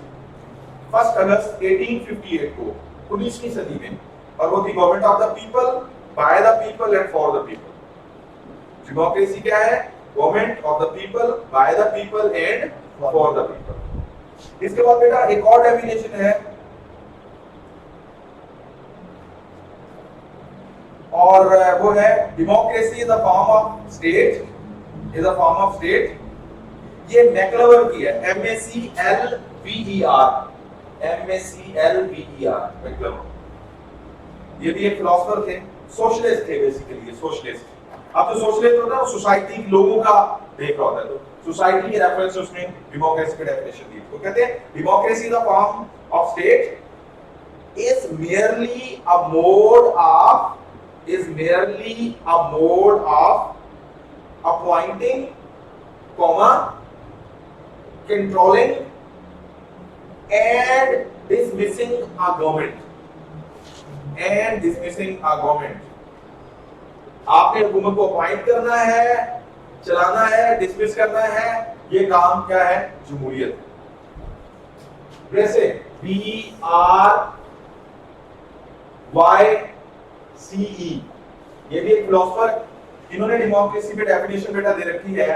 1 अगस्त 1858 को, 19वीं सदी में, और वो थी government of the people, by the people and for the people. Democracy क्या है? Government of the people, by the people and for the people. इसके बाद बेटा एक और डेफिनेशन है, और वो है democracy is the form of state, is a form of state। ये मैक्लेवर की है, MACLVER, मैक्लेवर। ये भी एक फिलोसोफर थे, सोशलिस्ट थे, बेसिकली ये सोशलिस्ट। अब तो सोशलिस्ट होता है सोसाइटी लोगों का देख रहा होता है, तो सोसाइटी के रेफरेंस उसने डेमोक्रेसी की डेफिनेशन दी। तो कहते हैं democracy the form of state is merely a mode of appointing, controlling and dismissing a government, आपने हुकूमत को अपॉइंट करना है, चलाना है, डिसमिस करना है, ये काम क्या है? जमहूरियत। जैसे BRYCE, ये भी एक फिलोसोफर, इन्होंने डेमोक्रेसी पे डेफिनेशन बेटा दे रखी है,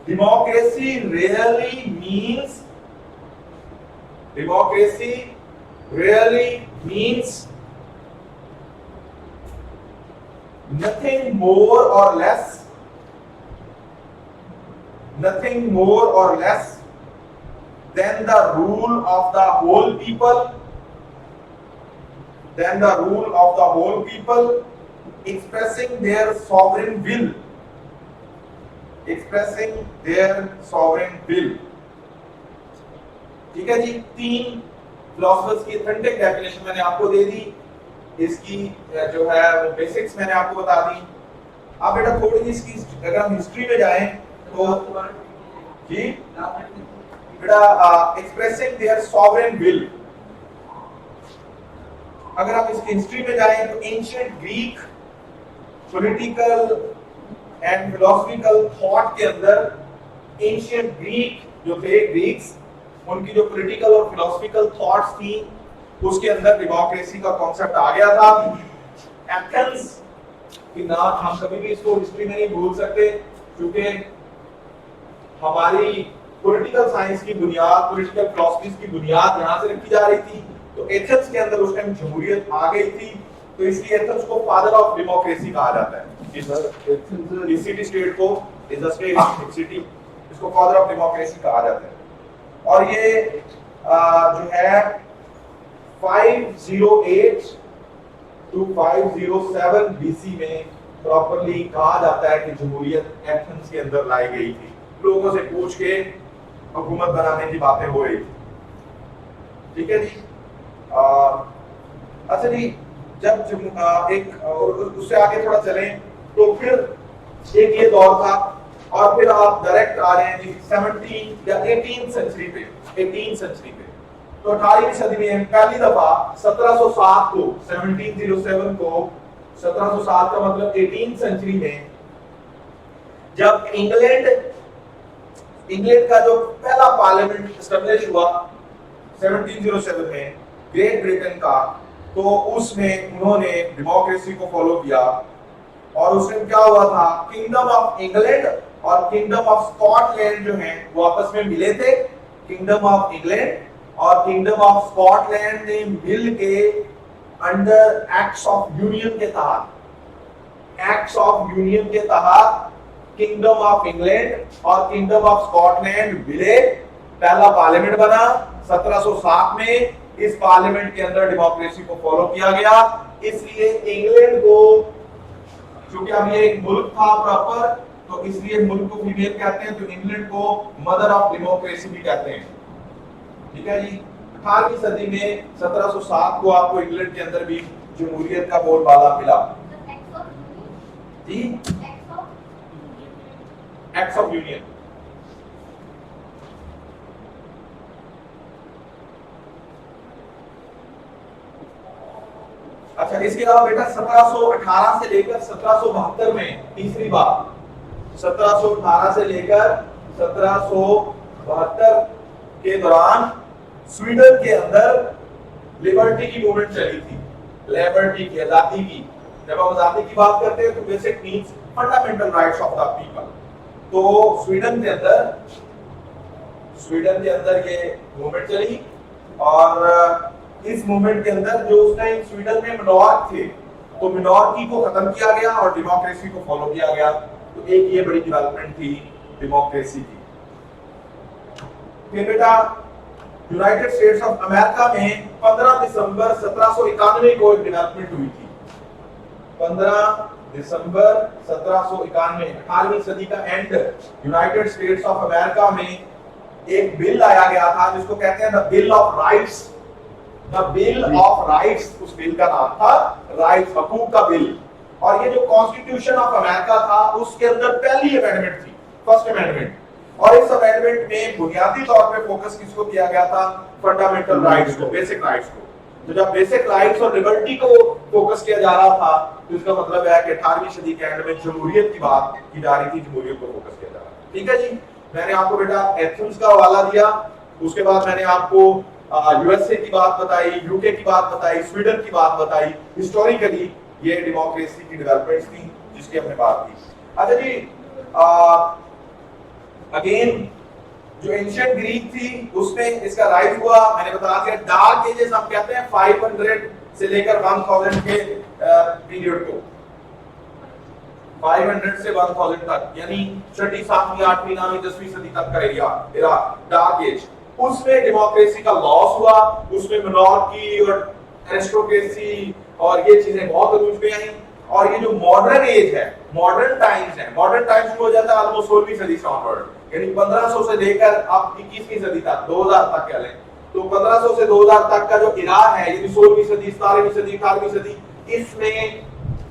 democracy really means nothing more or less than the rule of the whole people, expressing their sovereign will, ठीक है जी। 3 फिलोसफर्स की ऑथेंटिक डेफिनेशन मैंने आपको दे दी, इसकी जो है वो बेसिक्स मैंने आपको बता दी। अब बेटा थोड़ी सी इसकी अगर हम हिस्ट्री में जाएं तो जी बेटा एक्सप्रेसिंग देयर सॉवरेन विल, अगर आप इसकी हिस्ट्री में जाएं तो ancient Greek political and philosophical thought के अंदर, एंशिएंट ग्रीक जो थे ग्रीक्स, उनकी जो पॉलिटिकल और फिलोसफिकल थॉट्स थी उसके अंदर डेमोक्रेसी का कॉन्सेप्ट आ गया था। एथेंस की नाम हम कभी भी इसको हिस्ट्री में नहीं भूल सकते, क्योंकि हमारी पॉलिटिकल साइंस की बुनियाद, पॉलिटिकल फिलॉसफीज की बुनियाद यहाँ से रखी जा रही थी। तो एथेंस के अंदर उस टाइम जमहूरियत आ गई थी, तो इसलिए एथेंस को फादर ऑफ डेमोक्रेसी कहा जाता है। इस सिटी स्टेट को इज अ स्टेट सिटी, इसको फादर ऑफ डेमोक्रेसी कहा जाता है। और ये जो है 508 to 507 BC में प्रॉपर्ली कहा जाता है कि जमहूरियत एथेंस के अंदर लाई गई थी। लोगों से पूछ के हुकूमत बनाने की बातें हो रही थी। ठीक है जी। अच्छा जी, जब एक और उससे आगे थोड़ा चलें तो फिर एक ये दौर था, और फिर आप डायरेक्ट आ रहे हैं जी 17 या 18 सेंचुरी पे। 18 सेंचुरी पे तो 18वीं सदी में पहली दफा 1707 को 1707 को 1707 का मतलब 18 सेंचुरी में जब इंग्लैंड का जो पहला पार्लियामेंट एस्टेब्लिश हुआ 1707 में ग्रेट ब्रिटेन का, तो उसमें उन्होंने डेमोक्रेसी को फॉलो किया। और उसमें क्या हुआ था, किंगडम ऑफ इंग्लैंड और किंगडम ऑफ स्कॉटलैंड जो हैं वो आपस में मिले थे। किंगडम ऑफ इंग्लैंड और किंगडम ऑफ स्कॉटलैंड ने मिल के अंडर एक्ट्स ऑफ यूनियन के तहत, एक्ट्स ऑफ यूनियन के तहत किंगडम ऑफ इंग्लैंड और किंगडम ऑफ स्कॉटलैंड मिले, पहला पार्लियामेंट बना 1707 में। इस पार्लियामेंट के अंदर डेमोक्रेसी को फॉलो किया गया। इसलिए इंग्लैंड को, क्योंकि अब ये एक मुल्क था प्रॉपर, तो इसलिए मुल्क को फीमेल कहते हैं, तो इंग्लैंड को मदर ऑफ डेमोक्रेसी भी कहते हैं। ठीक है जी। 18वीं सदी में 1707 को आपको इंग्लैंड के अंदर भी जमहूरियत का बोलबाला मिला जी। Acts of union. अच्छा, इसके अलावा बेटा 1718 से लेकर 1772 में तीसरी बार 1718 से लेकर 1772 के दौरान स्वीडन के अंदर लिबर्टी की मूवमेंट चली थी। लिबर्टी की, आजादी की। जब हम आजादी की बात करते हैं तो basic means fundamental rights of the people. तो स्वीडन के अंदर ये मूवमेंट चली, और इस मूवमेंट के अंदर जो उस टाइम स्वीडन में मिनॉर्क थे, तो मिनॉर्की को खत्म किया गया और डेमोक्रेसी को फॉलो किया गया। तो एक ये बड़ी डेवलपमेंट थी डेमोक्रेसी की। फिर बेटा यूनाइटेड स्टेट्स ऑफ अमेरिका में 15 दिसंबर 1791 को एक डेवलपमेंट हुई थी। 15 दिसंबर 1791, 18वीं सदी का and, United states of America में एक बिल लाया गया था जिसको कहते हैं the bill of rights. The bill of rights, उस बिल का नाम था राइट्स, हकूक का बिल। और ये जो कॉन्स्टिट्यूशन ऑफ अमेरिका था उसके अंदर पहली अमेंडमेंट थी, फर्स्ट अमेंडमेंट। और इस अमेंडमेंट में बुनियादी तौर पे फोकस किसको किया गया था, फंडामेंटल राइट्स को, बेसिक राइट्स को। तो जब बेसिक राइट्स और लिबर्टी को फोकस किया जा रहा था, तो इसका मतलब है कि 18वीं सदी के एंड में जमहूरियत की बात की जा रही थी, जमहूरियत को फोकस किया जा रहा है। ठीक है जी। मैंने आपको बेटा एथेंस का हवाला दिया, उसके बाद मैंने आपको यूएसए की बात बताई, यूके की बात बताई, स्वीडन की बात बताई। हिस्टोरिकली ये डेमोक्रेसी की डेवलपमेंट्स थी जिसकी हमने बात की। अच्छा जी, अगेन जो एंशिएंट ग्रीक थी उसमें इसका राइज हुआ, मैंने बता दिया। डार्क एजेस हम कहते हैं 500 से लेकर 1000 के पीरियड को, 500 से 1000 तक, यानी 6वीं 7वीं 8वीं 9वीं 10वीं सदी तक का एरिया डार्क एज। उसमें डेमोक्रेसी का लॉस हुआ, उसमें मोनार्की और एरिस्टोक्रेसी और ये चीजें बहुत अरूज पे आई। और ये जो मॉडर्न एज है, मॉडर्न टाइम्स है, मॉडर्न टाइम्स शुरू हो जाता है ऑलमोस्ट 16वीं सदी से ऑनवर्ड, यानी 1500 से लेकर अब 21वीं सदी तक, 2000 तक कह लें। तो 1500 से 2000 तक का जो इरा है, यानी 16वीं सदी, 17वीं सदी, 18वीं सदी, इसमें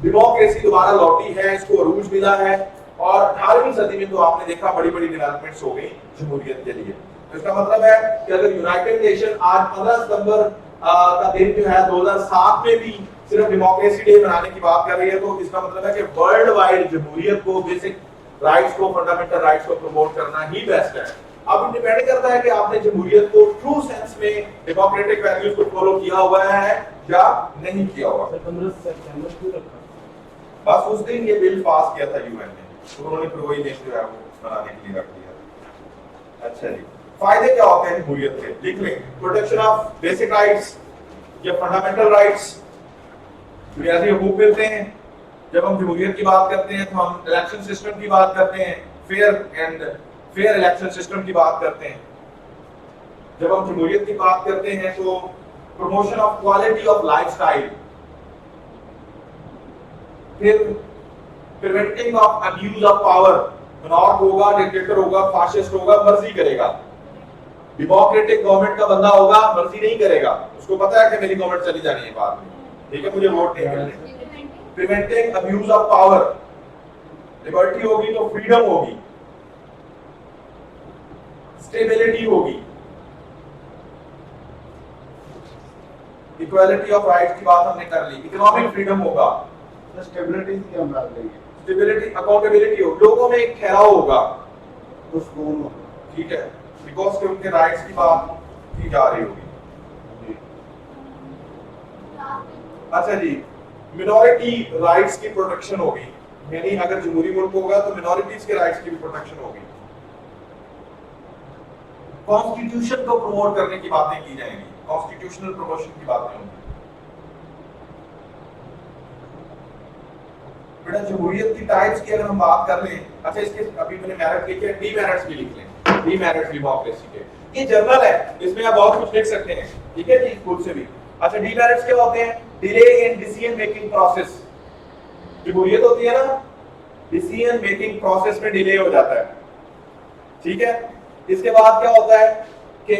डेमोक्रेसी दोबारा लौटी है, इसको अरूज मिला है। और 18वीं सदी में तो आपने देखा बड़ी बड़ी डेवलपमेंट्स हो गई जमहूरियत के लिए। तो इसका मतलब है कि अगर यूनाइटेड नेशन आज 15 सितंबर का दिन जो है 2007 में भी सिर्फ डेमोक्रेसी डे मनाने की बात कर रही है, तो इसका मतलब है कि वर्ल्ड वाइड जमहूरियत को, बेसिक राइट्स को, फंडामेंटल राइट्स को प्रमोट करना ही बेस्ट है। अब डिपेंड करता है कि आपने जमहूरियत को ट्रू सेंस में डेमोक्रेटिक वैल्यूज को फॉलो किया हुआ है या नहीं किया हुआ। 15 सितंबर क्यों रखा? बस उस दिन ये बिल पास किया था यूएन ने, तो उन्होंने फिर वही दिन जो है वो बनाने के लिए रख दिया। अच्छा जी, फायदे क्या होते हैं जमहूरियत के? लिख लें, प्रोटेक्शन ऑफ बेसिक राइट्स या फंडामेंटल राइट्स, बुनियादी हकूक मिलते हैं। जब हम जमहूरियत की बात करते हैं तो हम इलेक्शन सिस्टम की बात करते हैं, फेयर इलेक्शन सिस्टम की बात करते हैं। जब हम जमहूरियत की बात करते हैं तो promotion of quality of lifestyle, फिर preventing of abuse of power, monarch होगा, डिक्टेटर होगा, फाशिस्ट होगा, मर्जी करेगा। डेमोक्रेटिक गवर्नमेंट का बंदा होगा, मर्जी नहीं करेगा, उसको पता है कि मेरी गवर्नमेंट चली जानी है बाद में, ठीक है, मुझे वोट नहीं मिलने। Preventing abuse of power, liberty होगी तो फ्रीडम होगी, स्टेबिलिटी होगी, इक्वालिटी ऑफ राइट्स की बात हमने कर ली, इकोनॉमिक फ्रीडम होगा, स्टेबिलिटी की हम बात करेंगे, स्टेबिलिटी, अकाउंटेबिलिटी हो, लोगों में एक ठहराव होगा, तो सुकून होगा। ठीक है, बिकॉज के उनके राइट्स की बात की जा रही होगी। अच्छा जी, मिनॉरिटी राइट्स की प्रोटेक्शन होगी, यानी अगर जमहूरी मुल्क होगा तो मिनॉरिटीज के राइट्स की भी प्रोटेक्शन होगी। कॉन्स्टिट्यूशन को प्रमोट करने की बातें की जाएंगी, कॉन्स्टिट्यूशनल प्रमोशन की बातें होंगी। बेटा जमहूरियत की टाइप्स की अगर हम बात कर लें, अच्छा इसके अभी मैंने मेरिट लिखे, डीमेरिट्स भी लिख लें, डीमेरिट्स डेमोक्रेसी के, ये जनरल है, इसमें आप बहुत कुछ लिख सकते हैं, ठीक है जी, स्कूल से भी। अच्छा डीमेरिट्स क्या होते हैं? Delay in decision making process, जमहूरियत होती है ना, डिसीजन मेकिंग प्रोसेस में डिले हो जाता है, ठीक है। इसके बाद क्या होता है कि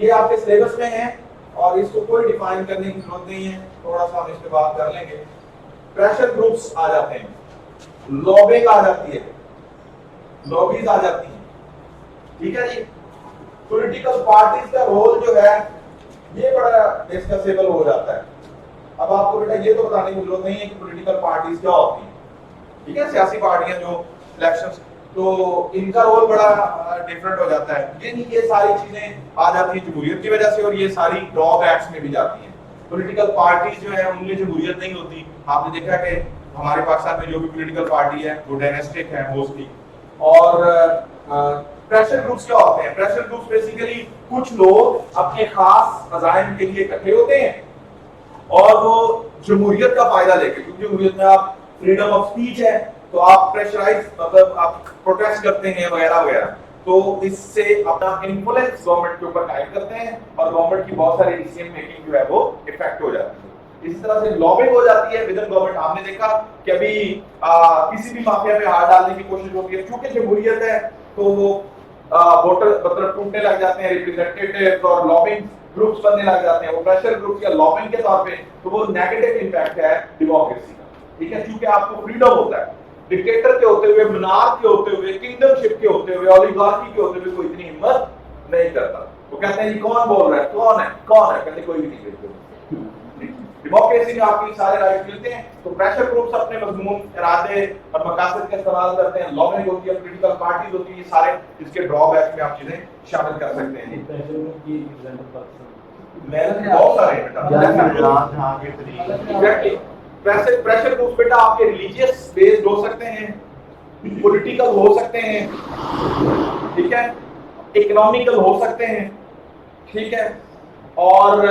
ये आपके सिलेबस में है और इसको कोई डिफाइन करने की जरूरत नहीं है, थोड़ा सा हम इस पे बात कर लेंगे। प्रेशर ग्रुप्स आ जाते हैं, लॉबिंग आ जाती है, लॉबीज आ जाती हैं, ठीक है जी। पॉलिटिकल पार्टीज का रोल जो है ये बड़ा डिस्कसेबल हो जाता है। अब आपको बेटा ये तो बताने की जरूरत नहीं है कि पॉलिटिकल पार्टीज क्या होती हैं, ठीक है, सियासी पार्टियां जो इलेक्शंस, तो इनका रोल बड़ा डिफरेंट हो जाता है। ये सारी चीजें आ जाती हैं जमहूरियत की वजह से, और ये सारी ड्रॉबैक्स में भी जाती हैं। पॉलिटिकल पार्टीज जो है उनमें जमहूरियत नहीं होती। आपने देखा कि हमारे पाकिस्तान में जो भी पॉलिटिकल पार्टी है वो डायनेस्टिक है मोस्टली। और प्रेशर ग्रुप्स क्या होते हैं? प्रेशर ग्रुप्स बेसिकली कुछ लोग अपने खास अज़ाइम के लिए इकट्ठे होते हैं और वो जमहूरियत का फायदा लेके, क्योंकि जमहूरियत में आप फ्रीडम ऑफ स्पीच है तो आप प्रेशराइज, मतलब आप प्रोटेस्ट करते हैं वगैरह वगैरह, तो इससे अपना इन्फ्लुएंस गवर्नमेंट के ऊपर कायम करते हैं और गवर्नमेंट की बहुत सारी डिसीजन मेकिंग जो है वो इफेक्ट हो जाती है। इसी तरह से लॉबिंग हो जाती है विद इन गवर्नमेंट। आपने देखा कि अभी किसी भी माफिया में हाथ डालने की कोशिश होती है, क्योंकि जमहूरियत है तो वो वोटर मतलब टूटने लग जाते हैं, रिप्रेजेंटेटिव्स और लॉबिंग ग्रुप्स बनने लग जाते हैं, वो प्रेशर ग्रुप्स या लॉबिंग के तौर पे, तो वो नेगेटिव इंपैक्ट है डेमोक्रेसी का, ठीक है, क्योंकि आपको फ्रीडम होता है। डिक्टेटर के होते हुए, मोनार्क के होते हुए, किंगडमशिप के होते हुए, ओलिगार्की के होते हुए कोई इतनी हिम्मत नहीं करता। वो कहते हैं जी कौन बोल रहा है, कौन है, कौन है, कहते कोई भी नहीं करता। डेमोक्रेसी में आपको सारे राइट मिलते हैं, तो प्रेशर ग्रुप्स अपने मजमून, इरादे और मकासद का इस्तेमाल करते हैं, लॉबिंग होती है, पॉलिटिकल पार्टीज होती है, ये सारे इसके ड्रॉबैक में आप चीजें शामिल कर सकते हैं। प्रेशर ग्रुप की एग्जांपल पाकिस्तान मैंने बहुत सारे बेटा प्रेशर ग्रुप्स बेटा आपके रिलीजियस बेस्ड हो सकते हैं, पॉलिटिकल हो सकते हैं, ठीक है, इकोनॉमिकल हो सकते हैं, ठीक है, और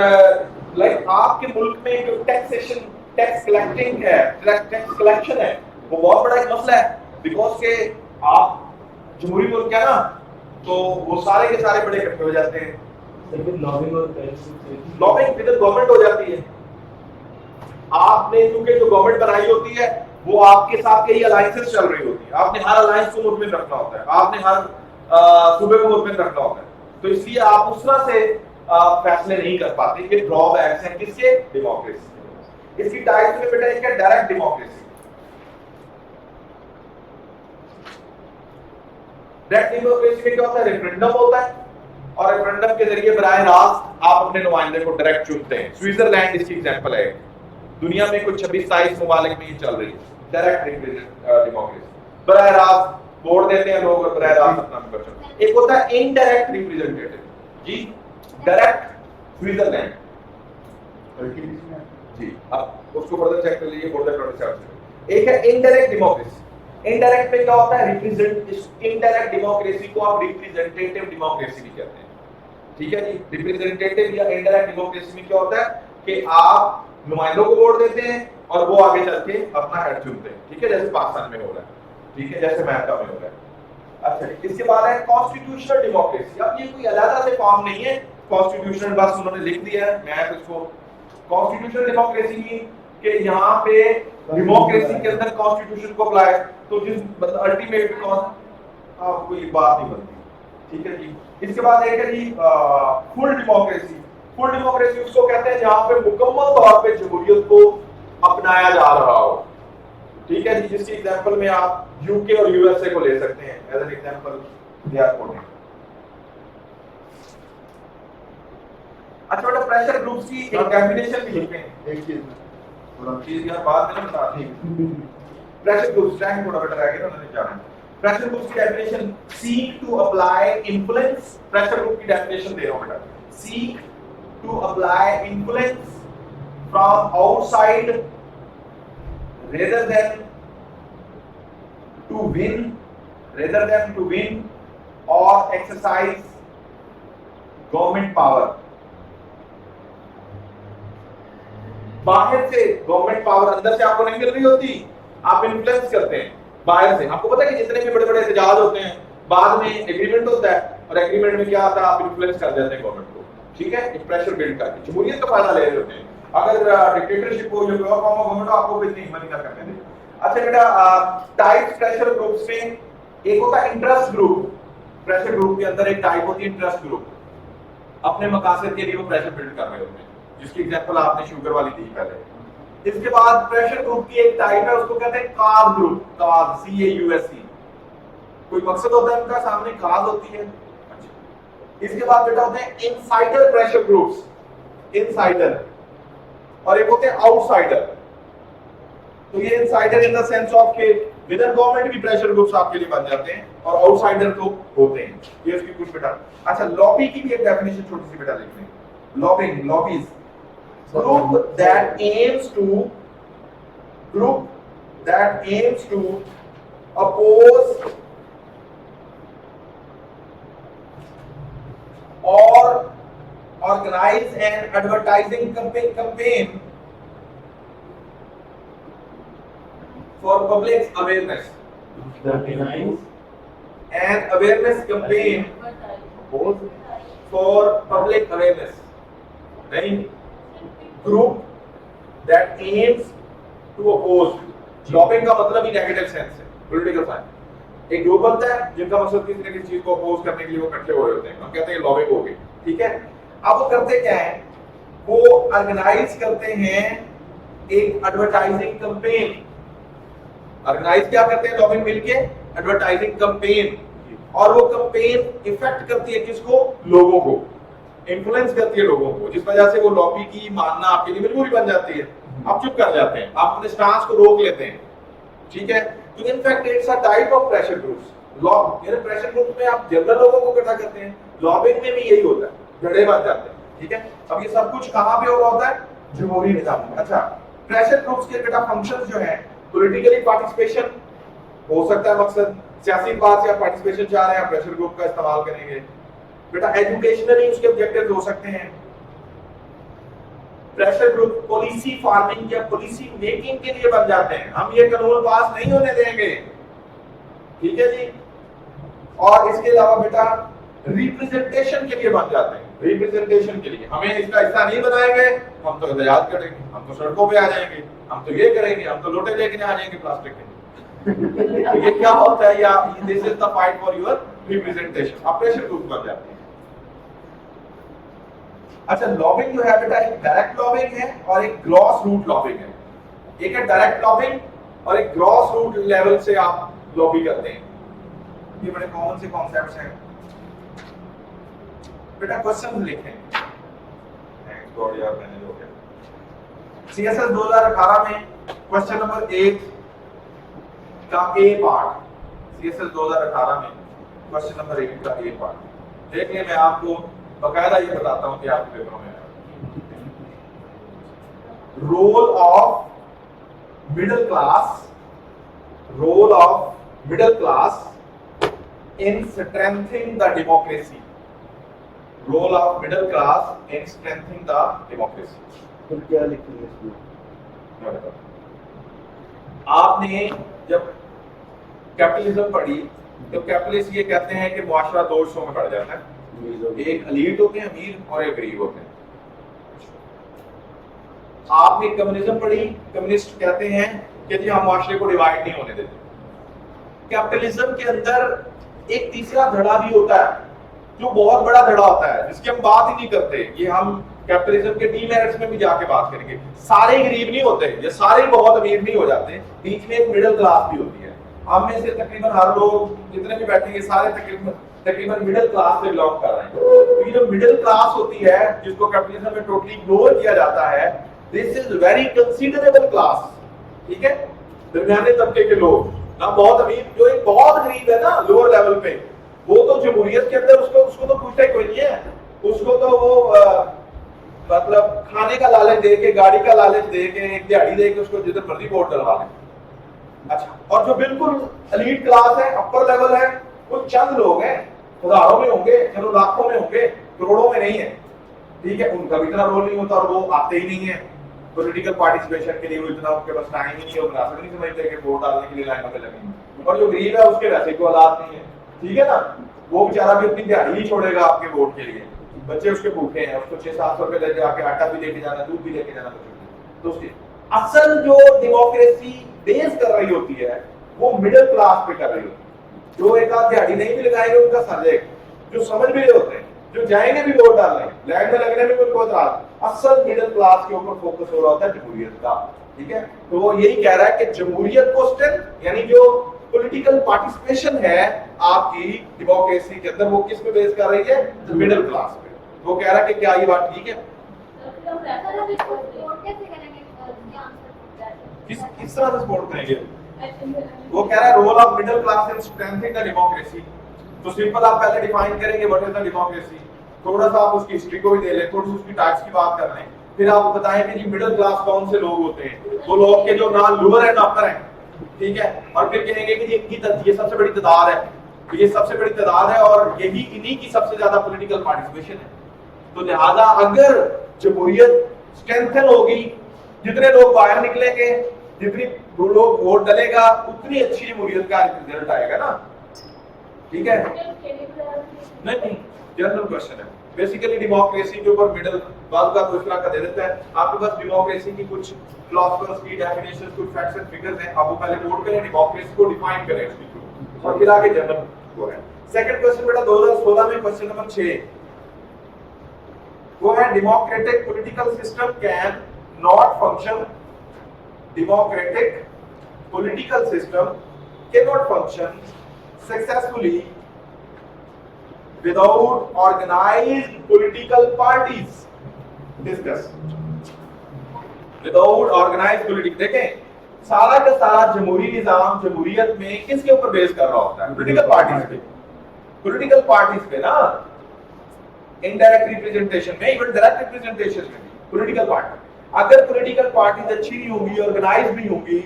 लाइक आपके मुल्क में जो टैक्सेशन, टैक्स कलेक्टिंग है, टैक्स कलेक्शन है, वो बहुत बड़ा एक मसला है, बिकॉज के आप जमहूरी मुल्क है ना, तो वो सारे के सारे बड़े इकट्ठे हो जाते हैं, लॉबिंग और प्रेशर लॉबिंग विद गवर्नमेंट हो जाती है। आपने क्योंकि जो गवर्नमेंट बनाई होती है वो आपके साथ कई अलायंसेस चल रही होती है, आपने हर अलायंस को मुतमिन रखना होता है, आपने हर सूबे को मुतमिन रखना होता है, तो इसलिए आप उस तरह से फैसले नहीं कर पाते। ये ड्रॉबैक्स हैं किसके? डेमोक्रेसी। इसकी टाइप्स में बेटा एक है डायरेक्ट डेमोक्रेसी। डायरेक्ट डेमोक्रेसी में क्या होता है? रेफरेंडम होता है और रेफरेंडम के जरिए बराह रास्त आप अपने नुमाइंदे को डायरेक्ट चुनते हैं। स्विट्जरलैंड इसकी एग्जांपल है। दुनिया में कुछ 26-27 मुमालिक में ये चल रही है डायरेक्ट डेमोक्रेसी। बराह रास्त वोट देते हैं लोग और बराह रास्त अपना नंबर चुनते हैं। एक होता है इनडायरेक्ट रिप्रेजेंटेटिव जी, डायरेक्ट स्विट्जरलैंड जी, आप उसको फर्दर चेक कर लीजिए बोर्डर 27 से। एक है इनडायरेक्ट डेमोक्रेसी। इनडायरेक्ट में क्या होता है, इनडायरेक्ट डेमोक्रेसी को आप रिप्रेजेंटेटिव डेमोक्रेसी भी कहते हैं, ठीक है जी। रिप्रेजेंटेटिव या इनडायरेक्ट डेमोक्रेसी में क्या होता है कि आप नुमाइंदों को वोट देते हैं और वो आगे चल के अपना हेड चुनते हैं, ठीक है, जैसे पाकिस्तान में हो रहा है, ठीक है, जैसे अमेरिका में हो रहा है। अच्छा, इसके बाद है कॉन्स्टिट्यूशनल डेमोक्रेसी। अब ये कोई अलग से फॉर्म नहीं है, कॉन्स्टिट्यूशनल बस उन्होंने लिख दिया है, मैं तो इसको कॉन्स्टिट्यूशनल डेमोक्रेसी की कि यहाँ पे डेमोक्रेसी के अंदर कॉन्स्टिट्यूशन को अप्लाई, तो जिस मतलब अल्टीमेट आपको ये बात नहीं बनती, ठीक है जी। इसके बाद एक है जी फुल डेमोक्रेसी। फुल डेमोक्रेसी उसको कहते हैं जहां पे मुकम्मल तौर पे जमहूरियत को अपनाया जा रहा हो, ठीक है जी। जिसकी एग्जांपल में आप यूके और यूएसए को ले सकते हैं as an example they are quoted. अच्छा बेटा, प्रेशर ग्रुप्स की एक डेफिनेशन भी लिखते हैं, एक चीज थोड़ा चीज यार बाद में ना बता दी। प्रेशर ग्रुप्स टाइम थोड़ा बेटर आएगा ना, नहीं जाना। प्रेशर ग्रुप्स की definition, seek to apply influence. Pressure group की डेफिनेशन दे रहा हूं बेटा, seek to apply influence from outside rather than to win or exercise government power। बाहर से गवर्नमेंट पावर अंदर से आपको नहीं मिल रही होती, आप इन्फ्लुएंस करते हैं बाहर से। आपको पता है कि जितने भी बड़े बड़े एहतजाज होते हैं बाद में एग्रीमेंट होता है, और एग्रीमेंट में क्या आता है, आप इन्फ्लुएंस कर देते हैं गवर्नमेंट को, ठीक है, एक प्रेशर बिल्ड करके जमहूरियत का फायदा ले रहे होते हैं। अगर डिक्टेटरशिप हो या कोई और फॉर्म ऑफ गवर्नमेंट हो, आपको इतनी हिम्मत नहीं कर सकते थे। अच्छा बेटा, टाइप्स प्रेशर ग्रुप्स में एक होता है इंटरेस्ट ग्रुप। प्रेशर ग्रुप के अंदर एक टाइप होती है इंटरेस्ट ग्रुप, अपने मकासद के लिए वो प्रेशर बिल्ड कर रहे होते हैं, जिसकी एग्जांपल आपने शुगर वाली दी पहले। इसके बाद प्रेशर ग्रुप की एक टाइप है, उसको कहते हैं काज ग्रुप, काज CAUSE। कोई मकसद होता है उनका, सामने काज होती है। अच्छा, इसके बाद बेटा होते हैं इनसाइडर प्रेशर ग्रुप्स, इनसाइडर, और एक होते हैं आउटसाइडर। तो ये insider in the sense of के विद इन गवर्नमेंट भी प्रेशर ग्रुप्स आपके लिए बन जाते हैं, और आउटसाइडर तो होते हैं। ये इसकी कुछ बेटा। अच्छा, लॉबी की भी एक डेफिनेशन छोटी सी बेटा लिख लें। Lobbying, lobbies, group that aims to oppose or organize an advertising campaign for public awareness. An awareness campaign for public awareness. Right? Group that aims to oppose. Lobbying का मतलब ही नेगेटिव सेंस है, political science. एक group बनता है जिनका मकसद किसी न किसी चीज को अपोज करने के लिए वो इकट्ठे हो रहे होते हैं, हम कहते हैं लॉबिंग हो गई, ठीक है। अब वो करते क्या है, वो ऑर्गेनाइज करते हैं एक एडवर्टाइजिंग कैंपेन। ऑर्गेनाइज क्या करते हैं लॉबिंग मिलके, एडवर्टाइजिंग कैंपेन, और वो कैंपेन इफेक्ट करती है किसको, लोगों को, इन्फ्लुएंस करती है लोगों को, जिस वजह से वो लॉबी की मानना आपके लिए मजबूरी बन जाती है, आप चुप कर जाते हैं, आप अपने स्टांस को रोक लेते हैं, ठीक है। तो in fact it's a type of pressure groups. Lobe यानी प्रेशर ग्रुप में आप जनरल लोगों को इकट्ठा करते हैं, लॉबिंग में भी यही होता है, झगड़े बन जाते हैं, ठीक है। अब ये सब कुछ कहां पे हो रहा होता है, जमहूरी निजाम में। अच्छा, प्रेशर ग्रुप्स के बेटा फंक्शंस जो हैं, पॉलिटिकली पार्टिसिपेशन हो सकता है मकसद, सियासी बात या पार्टिसिपेशन चाह रहे हैं, प्रेशर ग्रुप का इस्तेमाल करेंगे। बेटा एजुकेशनली उसके ऑब्जेक्टिव्स हो सकते हैं। प्रेशर ग्रुप पॉलिसी फार्मिंग या पॉलिसी मेकिंग के लिए बन जाते हैं, हम ये कानून पास नहीं होने देंगे, ठीक है जी। और इसके अलावा बेटा रिप्रेजेंटेशन के लिए बन जाते हैं, रिप्रेजेंटेशन के लिए, हमें इसका हिस्सा नहीं बनाएंगे, हम तो एहतजाज करेंगे, हम तो सड़कों पे आ जाएंगे, हम तो ये करेंगे, हम तो लोटे लेके आ जाएंगे प्लास्टिक के। तो ये क्या होता है, या this is the fight for your representation, आप प्रेशर ग्रुप बन जाते हैं। अच्छा, लॉबिंग जो है बेटा एक डायरेक्ट लॉबिंग है और एक ग्रॉस रूट लॉबिंग है। एक है डायरेक्ट लॉबिंग और एक ग्रॉस रूट लेवल से आप लॉबी करते हैं। ये बड़े कॉमन से कॉन्सेप्ट्स हैं बेटा। क्वेश्चन लिखें, थैंक्स गॉड यार मैंने हो गया। सीएसएस 2018 में क्वेश्चन नंबर 1 का ए पार्ट, सीएसएस 2018 में क्वेश्चन नंबर 1 का ए पार्ट देखिए, मैं आपको बकायदा ये बताता हूं कि आपके पेपरों में role of middle class, role of middle class in strengthening the democracy. Role of middle class in strengthening the democracy. फिर क्या लिखेंगे इसमें? मैं बताता हूं। आपने जब कैपिटलिज्म पढ़ी तो कैपिटलिस्ट ये कहते हैं कि मुआशरा दो हिस्सों में बढ़ जाता है, एक एलीट होते हैं अमीर और एक गरीब होते हैं। आपने कम्युनिज्म पढ़ी, कम्युनिस्ट कहते हैं कि जी हम मुआशरे को डिवाइड नहीं होने देते। कैपिटलिज्म के अंदर एक तीसरा धड़ा भी होता है जो बहुत बड़ा धड़ा होता है जिसकी हम बात ही नहीं करते। ये हम कैपिटलिज्म के डीमेरिट्स में भी जाके बात करेंगे। सारे गरीब नहीं होते या सारे बहुत अमीर नहीं हो जाते, बीच में एक मिडिल क्लास भी होती है। हम में से तकरीबन हर लोग जितने भी बैठेंगे सारे तकरीबन मिडिल क्लास से बिलोंग कर रहे हैं। तो ये जो मिडिल क्लास होती है जिसको कैपिटलिज्म में टोटली इग्नोर किया जाता है, this is very considerable class. ठीक है, दरमियाने तबके के लोग, ना बहुत अमीर, जो एक बहुत गरीब है ना लोअर लेवल पे, वो तो जमहूरियत के अंदर उसको तो पूछता ही कोई नहीं है। उसको तो वो मतलब खाने का लालच दे के, गाड़ी का लालच दे के, एक दिहाड़ी दे के उसको जिधर मर्जी वोट डलवा लें। अच्छा, और जो बिल्कुल एलीट क्लास है, अपर लेवल है, वो चंद लोग हैं, हजारों में होंगे, चलो लाखों में होंगे, करोड़ों में नहीं है। ठीक है, उनका भी इतना रोल नहीं होता और वो आते ही नहीं है पॉलिटिकल पार्टिसिपेशन के लिए। वो इतना उनके पास टाइम ही नहीं है, मुनासिब नहीं समझते कि वोट डालने के लिए लाइनों में लगे। और जो गरीब है उसके वैसे कोई औलाद नहीं है, ठीक है ना, वो बेचारा भी अपनी दिहाड़ी ही छोड़ेगा आपके वोट के लिए। बच्चे उसके भूखे हैं, उसको 600-700 रुपए लेके आके आटा भी लेके जाना, दूध भी लेके जाना। तो उसकी असल जो डेमोक्रेसी बेस कर रही होती है वो मिडिल क्लास पे कर रही होती है। जो एक आध दिहाड़ी नहीं भी लगाएंगे उनका सजेक, जो समझ भी रहे होते हैं, जो जाएंगे भी वोट डालने, लाइन में लगने में कोई इतराज, असल मिडिल क्लास के ऊपर फोकस हो रहा होता है जमहूरियत का। ठीक है, तो वो यही कह रहा है कि जमहूरियत को स्ट्रेंथ, यानी जो पॉलिटिकल पार्टिसिपेशन है आपकी डेमोक्रेसी के अंदर, वो किस पे बेस कर रही है? मिडिल क्लास पे। वो कह रहा है कि क्या ये बात ठीक है? किस तरह से सपोर्ट करेंगे? वो कह रहा है role of middle class in strengthening the democracy. तो सिंपल आप पहले डिफाइन करेंगे व्हाट इज द डेमोक्रेसी, थोड़ा सा आप उसकी हिस्ट्री को भी दे लें, थोड़ी सी उसकी टाइप्स की बात कर लें, फिर आप बताएं कि जी मिडिल क्लास कौन से लोग होते हैं। वो लोग के जो ना लोअर है ना अपर है, ठीक है, और फिर कहेंगे कि ये सबसे बड़ी तादाद है, तो ये सबसे बड़ी तादाद है और यही इन्हीं की सबसे ज्यादा पॉलिटिकल पार्टिसिपेशन है। तो लिहाजा अगर जमहूरियत स्ट्रेंथन होगी, जितने लोग बाहर निकलेंगे, जितनी लोग वोट डालेगा, उतनी अच्छी जमहूरियत का रिजल्ट आएगा ना। ठीक है, नहीं जनरल क्वेश्चन है बेसिकली डेमोक्रेसी के ऊपर मिडिल बात का तो इस तरह का दे देता है। आपके पास डेमोक्रेसी की कुछ फिलोसफर्स की डेफिनेशंस, कुछ फैक्ट्स एंड फिगर्स हैं, आप वो पहले नोट करें, डेमोक्रेसी को डिफाइन करें इसकी थ्रू, और फिर आगे जनरल को है। सेकंड क्वेश्चन बेटा 2016 में क्वेश्चन नंबर 6 वो है democratic political system can not function, democratic political system can not function successfully without organized political parties. Discuss. Without organized political, देखें सारा का सारा जमहूरी निजाम जमहूरियत में किसके ऊपर बेस कर रहा होता है? पॉलिटिकल पार्टीज पे, पॉलिटिकल पार्टीज पे ना, इनडायरेक्ट रिप्रेजेंटेशन में, इवन डायरेक्ट रिप्रेजेंटेशन में भी पॉलिटिकल पार्टी। अगर पॉलिटिकल पार्टीज अच्छी नहीं होंगी, ऑर्गेनाइज नहीं होंगी,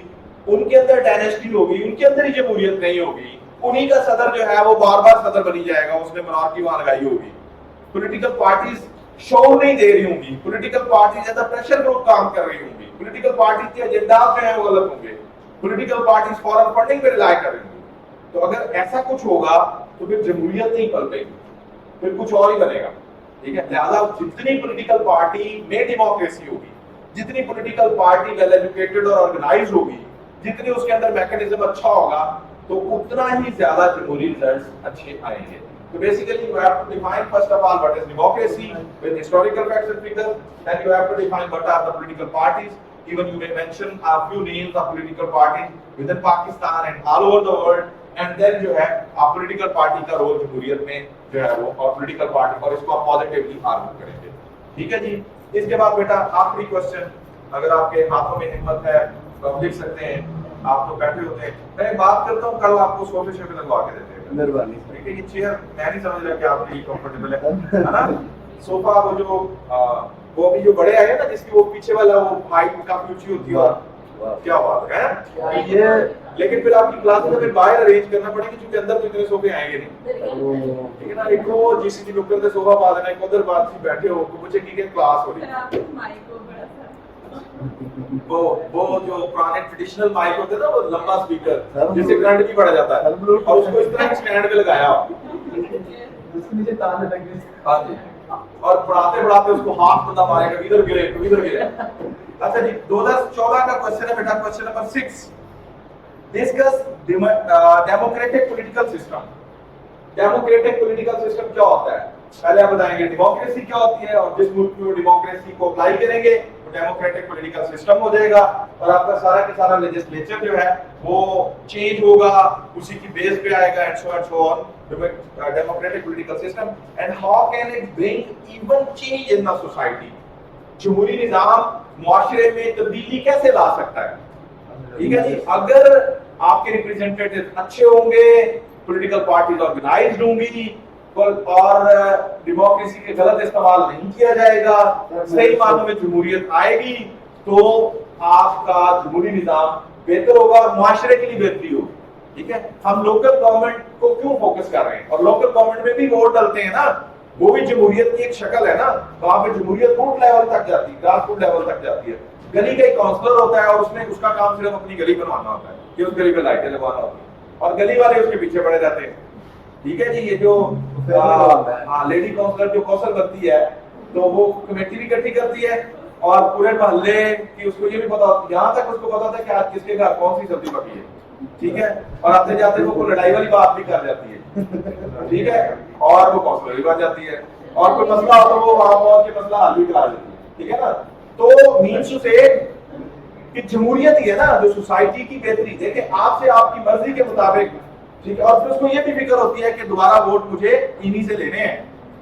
उनके अंदर डायनेस्टी होगी, उनके अंदर ही जमहूरियत नहीं होगी, उन्हीं का सदर जो है वो बार बार सदर बनी जाएगा, उसने मोनार्की वहां लगाई होगी। पॉलिटिकल पार्टीज शो नहीं दे रही होंगी, पॉलिटिकल पार्टीज ज्यादा प्रेशर ग्रुप काम कर रही होंगी, पॉलिटिकल पार्टीज के एजेंडा जो है वो गलत होंगे, पॉलिटिकल पार्टीज फॉरेन फंडिंग पे रिलाय कर रही होंगी। तो अगर ऐसा कुछ होगा तो फिर जमहूरियत नहीं पलटेगी, फिर कुछ और ही बनेगा। ठीक है, लिहाजा जितनी पॉलिटिकल पार्टी में डेमोक्रेसी होगी, जितनी पॉलिटिकल पार्टी वेल एजुकेटेड और ऑर्गेनाइज होगी, जितनी उसके अंदर मैकेनिज्म अच्छा होगा, तो उतना ही ज्यादा जमहूरी रिजल्ट्स अच्छे आएंगे। So basically you have to define first of all what is democracy with historical facts and figures, then you have to define what are the political parties, even you may mention a few names of political parties within Pakistan and all over the world, and then जो है आप political party का role जमहूरियत में जो है वो, और political party और इसको आप पॉजिटिवली आर्गू करेंगे। ठीक है जी, इसके बाद बेटा आखिरी क्वेश्चन, अगर आपके हाथों में हिम्मत है तो आप लिख सकते हैं, आप तो बैठे होते हैं, मैं बात करता हूँ कल आपको सोफे शोफे लगवा के देते हैं, मेहरबानी। देखिए ये चेयर मैं नहीं समझ रहा कि आपके लिए कंफर्टेबल है ना। सोफा वो जो वो अभी जो बड़े आए ना, जिसकी वो पीछे वाला वो हाइट काफी ऊंची होती है और क्या बात है? ये लेकिन फिर आपकी क्लासेस हमें बाहर अरेंज करना पड़ेगी क्योंकि अंदर तो इतने सोफे आएंगे नहीं। ठीक है ना, एक वो जीसीसी नुक्कड़ पे सोफा पा देना, एक उधर बात से बैठे हो तो मुझे की क्लास हो रही है। वो जो पुराने ट्रेडिशनल माइक होते हैं ना, वो लंबा स्पीकर जिससे करंट भी बढ़ जाता है, और उसको इस तरह स्टैंड पे लगाया उसके नीचे तार लगे। हाँ जी, और पढ़ाते पढ़ाते उसको हाथ बंदा मारेगा, इधर गिरे इधर गिरे। अच्छा जी, 2014 का क्वेश्चन है बेटा, question number 6, discuss democratic political system. Democratic political system क्या होता है? पहले आप बताएंगे डेमोक्रेसी क्या होती है, और जिस मुल्क में डेमोक्रेसी को अप्लाई करेंगे तो डेमोक्रेटिक पॉलिटिकल सिस्टम हो जाएगा, और आपका सारा के सारा लेजिस्लेचर जो है वो चेंज होगा, उसी की बेस पे आएगा, and so on. Democratic political system and how can it bring even change in the society. जमहूरी निजाम मुआशरे में तब्दीली कैसे ला सकता है? ठीक है जी, अगर आपके रिप्रेजेंटेटिव अच्छे होंगे, पॉलिटिकल पार्टीज ऑर्गेनाइज्ड होंगी, और डेमोक्रेसी के गलत इस्तेमाल नहीं किया जाएगा, सही मानों में जमहूरियत आएगी, तो आपका जमहूरी निजाम बेहतर होगा और मुआशरे के लिए बेहतरी होगी। ठीक है, हम लोकल गवर्नमेंट को क्यों फोकस कर रहे हैं, और लोकल गवर्नमेंट में भी वोट डलते हैं ना, वो भी जमहूरियत की एक शक्ल है ना। वहां पे जमहूरियत बूथ लेवल तक जाती है, ग्रास रूट लेवल तक जाती है। गली का एक काउंसलर होता है और उसने उसका काम सिर्फ अपनी गली बनवाना होता है, कि उस गली में लाइटें लगवाना होती है, और गली वाले उसके पीछे पड़े जाते हैं। ठीक है जी, ये जो लेडी काउंसलर जो कौशल बनती है, तो वो कमेटी भी इकट्ठी करती है, और पूरे मोहल्ले की उसको ये भी पता होता है, यहाँ तक उसको पता था कि आज किसके घर कौन सी सब्जी पकी है। ठीक है, और आते जाते वो लड़ाई वाली बात भी कर जाती है। ठीक है, और वो काउंसलर भी बन जाती है, और कोई मसला हो तो वो वहां पहुंच के मसला हल भी करा देती है। ठीक है ना, तो मीन्स टू से कि जमहूरियत ही है ना जो सोसाइटी की बेहतरी देखे, आपसे आपकी मर्जी के मुताबिक। ठीक है, और फिर उसको ये भी फिक्र होती है कि दोबारा वोट मुझे इन्हीं से लेने हैं,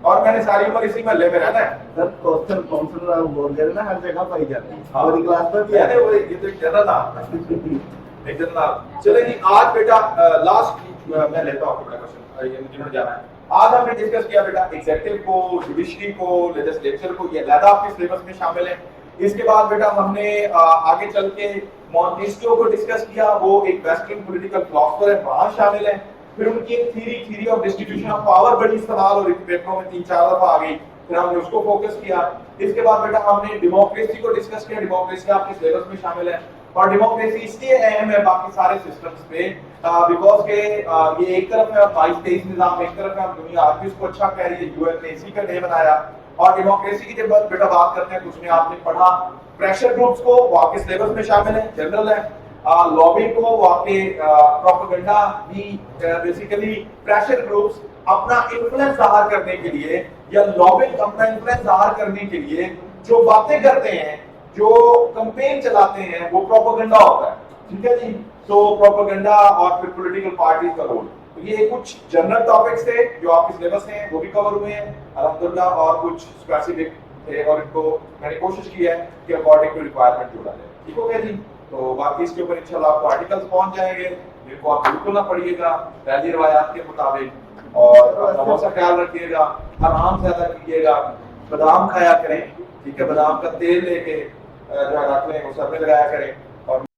और मैंने सारी उम्र इसी महल्ले में रहना है। सर कोस्टल काउंसिल आप बोल रहे हैं ना, हर जगह पाई जाती है, हाँ। पूरी क्लास में भी यानी वो ये तो एक जनरल नाम है, एक जनरल नाम। चले जी, आज बेटा लास्ट मैं लेता हूँ बेटा क्वेश्चन, ये जिन्होंने जाना है। आज हमने डिस्कस किया बेटा एग्जीक्यूटिव को, जुडिशरी को, लेजिस्लेचर को, ये अलग आपके सिलेबस में शामिल है। इसके बाद बेटा हमने आगे चल के मॉन्टेस्क्यू को डिस्कस किया, वो एक वेस्टर्न पॉलिटिकल फिलोसोफर है, वहां शामिल है। फिर उनकी एक theory of distribution of power बड़ी इस्तेमाल हो रही थी, पेपरों में 3-4 दफा आ गई, फिर हमने उसको फोकस किया। इसके बाद बेटा हमने डेमोक्रेसी को डिस्कस किया, डेमोक्रेसी आपके सिलेबस में शामिल है, और डेमोक्रेसी इसलिए अहम है बाकी सारे सिस्टम्स पे बिकॉज के ये एक तरफ है 22-23 निजाम, एक तरफ है दुनिया आज भी उसको अच्छा कह रही है, यूएन ने इसी का डे बनाया। और डेमोक्रेसी की जब बेटा बात करते हैं, कुछ में आपने पढ़ा प्रेशर ग्रुप्स को, वो आपके सिलेबस में शामिल है, जनरल है। लॉबिंग को, वो आपके प्रोपेगेंडा भी, बेसिकली प्रेशर ग्रुप्स अपना इन्फ्लुएंस जाहिर करने के लिए, या लॉबिंग अपना इन्फ्लुएंस जाहिर करने के लिए जो बातें करते हैं, जो कैंपेन चलाते हैं, वो प्रोपेगेंडा होता है। ठीक है जी, तो प्रोपेगेंडा और फिर पॉलिटिकल पार्टीज का रोल। तो ये कुछ जनरल टॉपिक्स थे जो आपके सिलेबस में हैं, वो भी कवर हुए हैं अल्हम्दुलिल्लाह, और कुछ स्पेसिफिक थे, और इनको मैंने कोशिश की है कि अकॉर्डिंग टू रिक्वायरमेंट जोड़ा जाए। ठीक हो गया जी, तो बाकी इसके ऊपर इंशाल्लाह आपको आर्टिकल्स पहुंच जाएंगे, जिनको आप बिल्कुल ना पढ़िएगा पहली रिवायात के मुताबिक, और अपना बहुत सा ख्याल रखिएगा, आराम से अदा कीजिएगा, बादाम खाया करें। ठीक है, बादाम का तेल लेके जो रख लें, वो सर में लगाया करें।